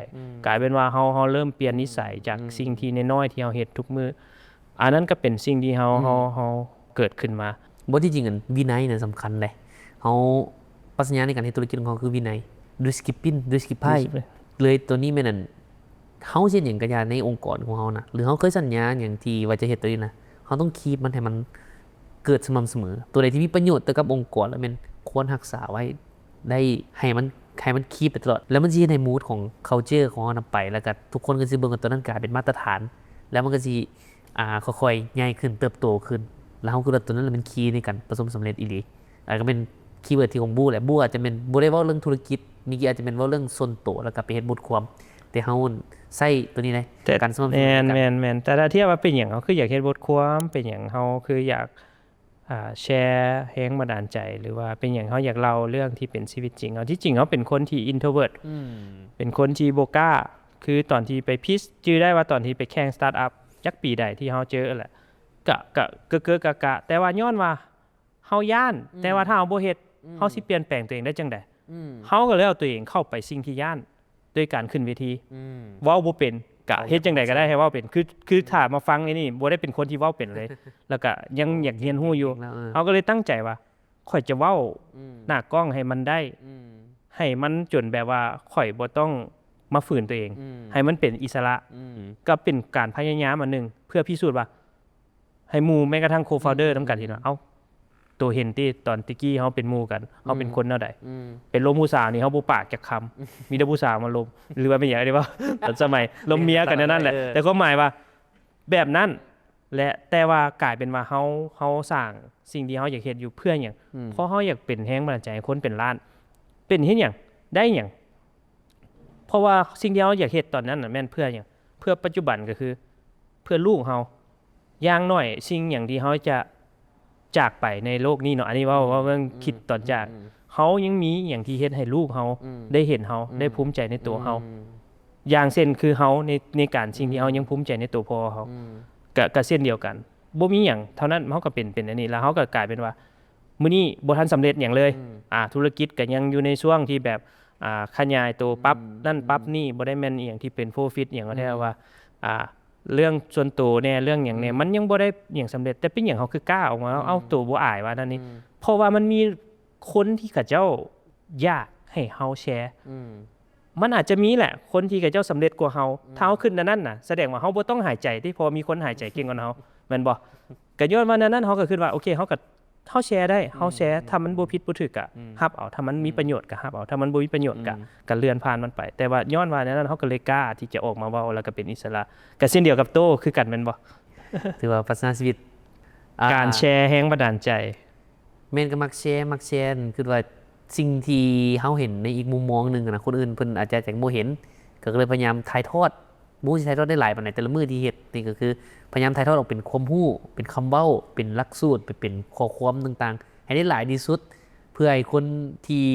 กลายเป็นว่าเฮาเริ่มเปลี่ยนนิสัยจากสิ่งที่น้อยๆที่เฮาเฮ็ดทุกมื้ออันนั้นก็เป็นสิ่งที่เฮาเกิดขึ้นมาบ่ที่จริงวินัยน่ะสำคัญเลยเฮาปรัชญาในการเฮ็ดธุรกิจของเฮาคือวินัยด้วยสกิปปิ้นด้วยสกิปไพ่เลยตัวนี้แม่นนั่นเฮาเฮ็ดหยังก็อย่าในองค์กรของเฮานะหรือเฮาเคยสัญญาหยังที่ว่าจะเฮ็ดตัวนี้นะเฮาต้องคีปมันให้มันเกิดสม่ำเสมอตัวใดที่มีประโยชน์ต่อกับองค์กรแล้วแม่นควรรักษาไว้ได้ให้มันคีปไปตลอดแล้วมันสิในมูดของ culture ของเฮานำไปแล้วก็ทุกคนก็สิเบิ่งว่าตัวนั้นกลายเป็นมาตรฐานแล้วมันก็สิ ค่อยๆใหญ่ขึ้นเติบโตขึ้นแล้วเขาคือว่าตัวนั้นเป็นคีย์ในการประสบสำเร็จอีหลีก็เป็นคีย์เวิร์ดที่ของบูแหละบูอาจจะเป็นบูได้เว้าเรื่องธุรกิจมีอาจจะเป็นเว้าเรื่องส่วนตัวแล้วก็ไปเฮ็ดบทความแต่เฮาใช้ตัวนี้เลยการสม แม่นแต่ถ้าเทียบว่าเป็นหยังเขาคืออยากเฮ็ดบทความเป็นหยังเฮาคืออยากแชร์แรงบันดาลใจหรือว่าเป็นหยังเฮาอยากเล่าเรื่องที่เป็นชีวิตจริงเอาที่จริงเขาเป็นคนที่ introvert เป็นคนที่บ่กล้าคือตอนที่ไปพิชจื้อได้ว่าตอนที่ไปแข่งสตาร์ทอัพจักปีใดที่เฮาเจอแหละกะกะแต่ว่าย้อนว่าเฮาย้านแต่ว่าถ้าเฮาบ่เฮ็ดเฮาสิเปลี่ยนแปลงตัวเองได้จังได๋เฮาก็เลยเอาตัวเองเข้าไปสิ่งที่ย้านด้วยการขึ้นเวทีเว้าบ่เป็นกะเฮ็ดจังได๋ก็ได้ให้เว้าเป็นคือถ้ามาฟังไอ้นี่บ่ได้เป็นคนที่เว้าเป็นเลย แล้วก็ยังอยากเรียนรู้อยู่เฮาก็เลยตั้งใจว่าข่อยจะเว้าหน้ากล้องให้มันได้ให้มันจนแบบว่าข่อยบ่ต้องมาฝืนตัวเองให้มันเป็นอิสระก็เป็นการพยายามอันนึงเพื่อพิสูจน์ว่าให้หมู่แม้กระทั่งโคฟาวเดอร์นำกันที่เนาะเอ้าตัวเห็นที่ตอนตะกี้เฮาเป็นหมู่กันเฮาเป็นคนแนวใดเป็นลมผู้สาวนี่เฮาบ่ปากจักคำมีแต่ผู้สาวมาลมหรือว่าเป็นหยังได้บ่ ตอนสมัยลมเมียกันนั่นแหละแต่ก็หมายว่าแบบนั้นและแต่ว่ากลายเป็นว่าเฮาสร้างสิ่งที่เฮาอยากเฮ็ดอยู่เพื่อหยังเพราะเฮาอยากเป็นแรงบันดาลใจให้คนเป็นล้านเป็นเฮ็ดหยังได้หยังเพราะว่าสิ่งที่เฮาอยากเฮ็ดตอนนั้นน่ะแม่นเพื่อหยังเพื่อปัจจุบันก็คือเพื่อลูกเฮาอย่างน้อยสิ่งหยังที่เฮาจะจากไปในโลกนี้เนาะอันนี้ว่าเบิ่งคิดตอนจากเฮายังมีหยังที่เฮ็ดให้ลูกเฮาได้เห็นเฮาได้ภูมิใจในตัวเฮาอย่างเช่นคือเฮาในการสิ่งที่เฮายังภูมิใจในตัวพ่อเฮาก็เช่นเดียวกันบ่มีหยังเท่านั้นเฮาก็เป็นอันนี้แล้วเฮาก็กลายเป็นว่ามื้อนี้บ่ทันสำเร็จหยังเลยธุรกิจก็ยังอยู่ในช่วงที่แบบขยายตัวปรับนั่นปรับนี่บ่ได้แม่นอีหยังที่เป็น profit หยังก็ได้ว่าเรื่องส่วนตัวแน่เรื่องหยังแน่มันยังบ่ได้หยังสำเร็จแต่เป็นหยังเฮาคือกล้าออกมาเอาตัวบ่อายว่านั่นนี่เพราะว่ามันมีคนที่เขาเจ้าอยากให้เฮาแชร์มันอาจจะมีแหละคนที่เขาเจ้าสำเร็จกว่าเฮาถ้าเฮาขึ้นนั่นน่ะแสดงว่าเฮาบ่ต้องหายใจที่พอมีคนหายใจเก่งกว่าเฮาแม่นบ่ก็ย้อนว่านั้นเฮาก็คิดว่าโอเคเฮาก็เฮาแชร์ได้เฮาแชร์ถ้ามันบ่ผิดบ่ถูกก็รับเอาถ้ามันมีประโยชน์ก็รับเอาถ้ามันบ่มีประโยชน์ก็เลื่อนผ่านมันไปแต่ว่าย้อนว่านั้นเฮาก็เลยกล้าที่จะออกมาเว้าแล้วก็เป็นอิสระก็เช่นเดียวกับโตคือกันแม่นบ่ ถือว่าพัฒนาชีวิตการแชร์แรงบันดาลใจแม่นก็มักแชร์คือว่าสิ่งที่เฮาเห็นในอีกมุมมองนึงนะคนอื่นเพิ่นอาจจะจังบ่เห็นก็เลยพยายามถ่ายทอดบ่สิถ่ายทอดได้หลายปานใดแต่ละมื้อที่เฮ็ดนี่ก็คือพยายามถ่ายทอดออกเป็นความรู้เป็นคำเว้าเป็นหลักสูตรเป็นข้อความต่างๆให้ได้หลายที่สุดเพื่อให้คนที่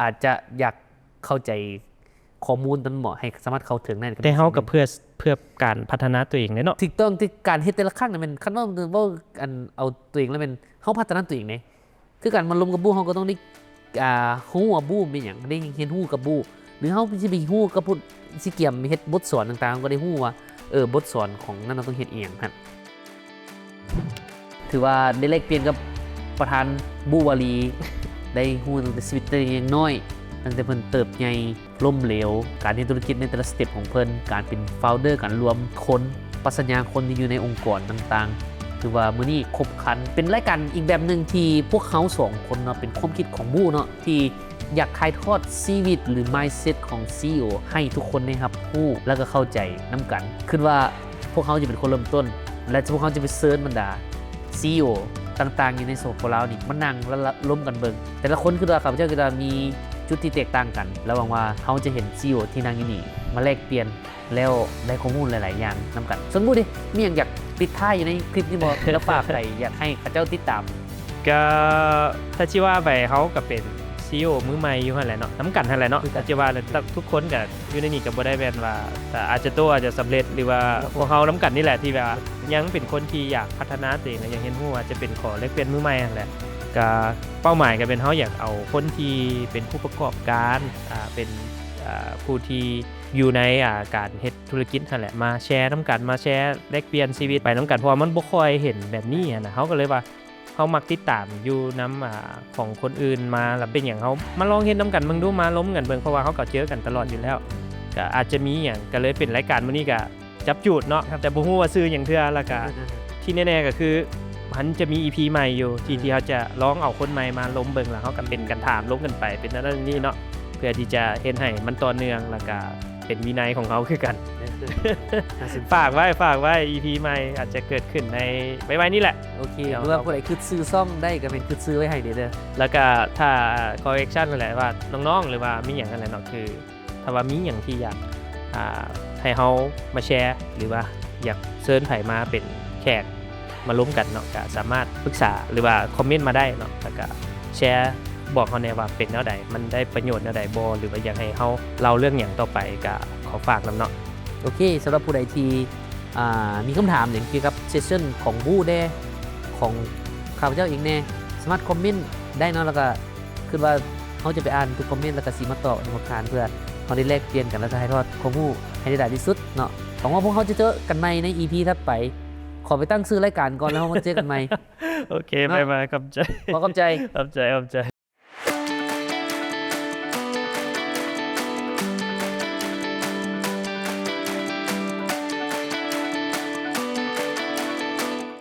อาจจะอยากเข้าใจข้อมูลนั้นเหมาะให้สามารถเข้าถึงได้แต่เฮาก็เพื่อการพัฒนาตัวเองเนาะถูกต้องที่การเฮ็ดแต่ละครั้งน่ะมันคันว่าอันเอาตัวเองแล้วมันเฮาพัฒนาตัวเองนี่คือการมาลมกับบู้เฮาก็ต้องได้ฮู้ว่าบู้เป็นหยังได้เรียนรู้กับบู้หรือเฮาสิไปฮู้กับผู้สิเกี่ยมเฮ็ดบทสอนต่างๆก็ได้ฮู้ว่าบทสอนของนั้นเราต้องเฮ็ดเองครับถือว่าได้แลกเปลี่ยนกับประธานบู้วารี ได้ฮู้ตั้งแต่ชีวิตตัวเองน้อยตั้งแต่เพิ่นเติบใหญ่ล้มเหลวการเฮ็ดธุรกิจในแต่ละสเต็ปของเพิ่นการเป็นโฟลเดอร์การรวมคนปรัชญาคนที่อยู่ในองค์กรต่างๆถือว่ามื้อนี้ครบครันเป็นรายการอีกแบบนึงที่พวกเขา2คนเนาะเป็นความคิดของบู้เนาะที่อยากถ่ายทอดชีวิตหรือ mindset ของ CEO ให้ทุกคนได้รับรู้แล้วก็เข้าใจนำกันคิดว่าพวกเขาจะเป็นคนเริ่มต้นและพวกเขาจะไปเซิร์ชบรรดา CEO ต่างๆอยู่ในโซโคลาวนี่มานั่งแล้วล้มกันเบิ่งแต่ละคนคือว่าข้าพเจ้าก็จะมีจุดที่แตกต่างกันระหว่างว่าเขาจะเห็น CEO ที่นั่งอยู่นี่มาแลกเปลี่ยนแล้วได้ข้อมูลหลายๆอย่างนำกันส่วนบู้ดิมีอย่างอยากปิดท้ายอยู่ในคลิปนี้บ่แล้วฝากใครอยากให้ข้าเจ้าติดตามก็ถ้าชื่อว่าไปเขาก็เป็น CEO มือใหม่อยู่หั่นแหละเนาะนำกันหั่นแหละเนาะถ้าชื่อว่าทุกคนก็อยู่ในนี้ก็บ่ได้แม่นว่าแต่อาจจะตัวอาจจะสำเร็จหรือว่าพวกเฮานำกันนี่แหละที่แบบยังเป็นคนที่อยากพัฒนาตัวเองและยังเห็นฮู้ว่าจะเป็นขอแลกเปลี่ยนมือใหม่นั่นแหละก็เป้าหมายก็เป็นเฮาอยากเอาคนที่เป็นผู้ประกอบการเป็นผู้ที่อยู่ในการเฮ็ดธุรกิจนั่นแหละมาแชร์นำกันมาแชร์แลกเปลี่ยนชีวิตไปนำกันเพราะมันบ่ค่อยเห็นแบบนี้นะเฮาก็เลยว่าเฮามักติดตามอยู่นำของคนอื่นมาแล้วเป็นหยังเฮามาลองเฮ็ดนำกันเบิ่งดูมาล้มกันเบิ่งเพราะว่าเฮาก็เจอกันตลอดอยู่แล้วก็อาจจะมีหยังก็เลยเป็นรายการมื้อนี้ก็จับจูดเนาะแต่บ่ฮู้ว่าชื่อหยังเทื่อแล้วก็ที่แน่ๆก็คือมันจะมี EP ใหม่อยู่ที่เฮาจะลองเอาคนใหม่มาล้มเบิ่งแล้วเฮาก็เป็นกันถามล้มกันไปเป็นนั่นนี่เนาะเพื่อที่จะเฮ็ดให้มันต่อเนื่องแล้วก็เป็นวินัยของเฮาคือกัน ฝากไว้ EP ใหม่อาจจะเกิดขึ้นในไว้นี่แหละ โอเคหรือว่าผู้ใดคือซื้อซ่องได้ก็เป็นคือซื้อไว้ให้เด้อ แล้วก็ถ้า correction นั่นแหละว่าน้องๆหรือว่ามีอย่างอะไรเนาะคือถ้าว่ามีอย่างที่อยากให้เฮามาแชร์หรือว่าอยากเชิญไผมาเป็นแขกมาร่วมกันเนาะก็สามารถปรึกษาหรือว่าคอมเมนต์มาได้เนาะแล้วก็แชร์บอกเฮาแน่ว่าเป็นแนวใดมันได้ประโยชน์แนวใดบ่หรือว่าอยากให้เฮาเล่าเรื่องหยังต่อไปก็ขอฝากนํเนาะ โอเคสำหรับผู้ใดที่มีคำถามอย่างเกี่ยวกับเซสชั่นของบู้แน่ของข้าพเจ้าเองแน่สามารถคอมเมนต์ได้เนาะแล้วก็คือว่าเขาจะไปอ่านทุกคอมเมนต์แล้วก็สีมาตอบในบทการเพื่อเขาได้แลกเปลี่ยนกันแล้วก็ให้ทอดความรู้ให้ได้ที่สุดเนาะหวังว่าพวกเขาจะเจอกันใหม่ใน EP ถัดไปขอไปตั้งชื่อรายการก่อนแล้วมาเจอกันใหม่ โอเคบ๊ายบายขอบใจ ขอบใจ ขอบใจ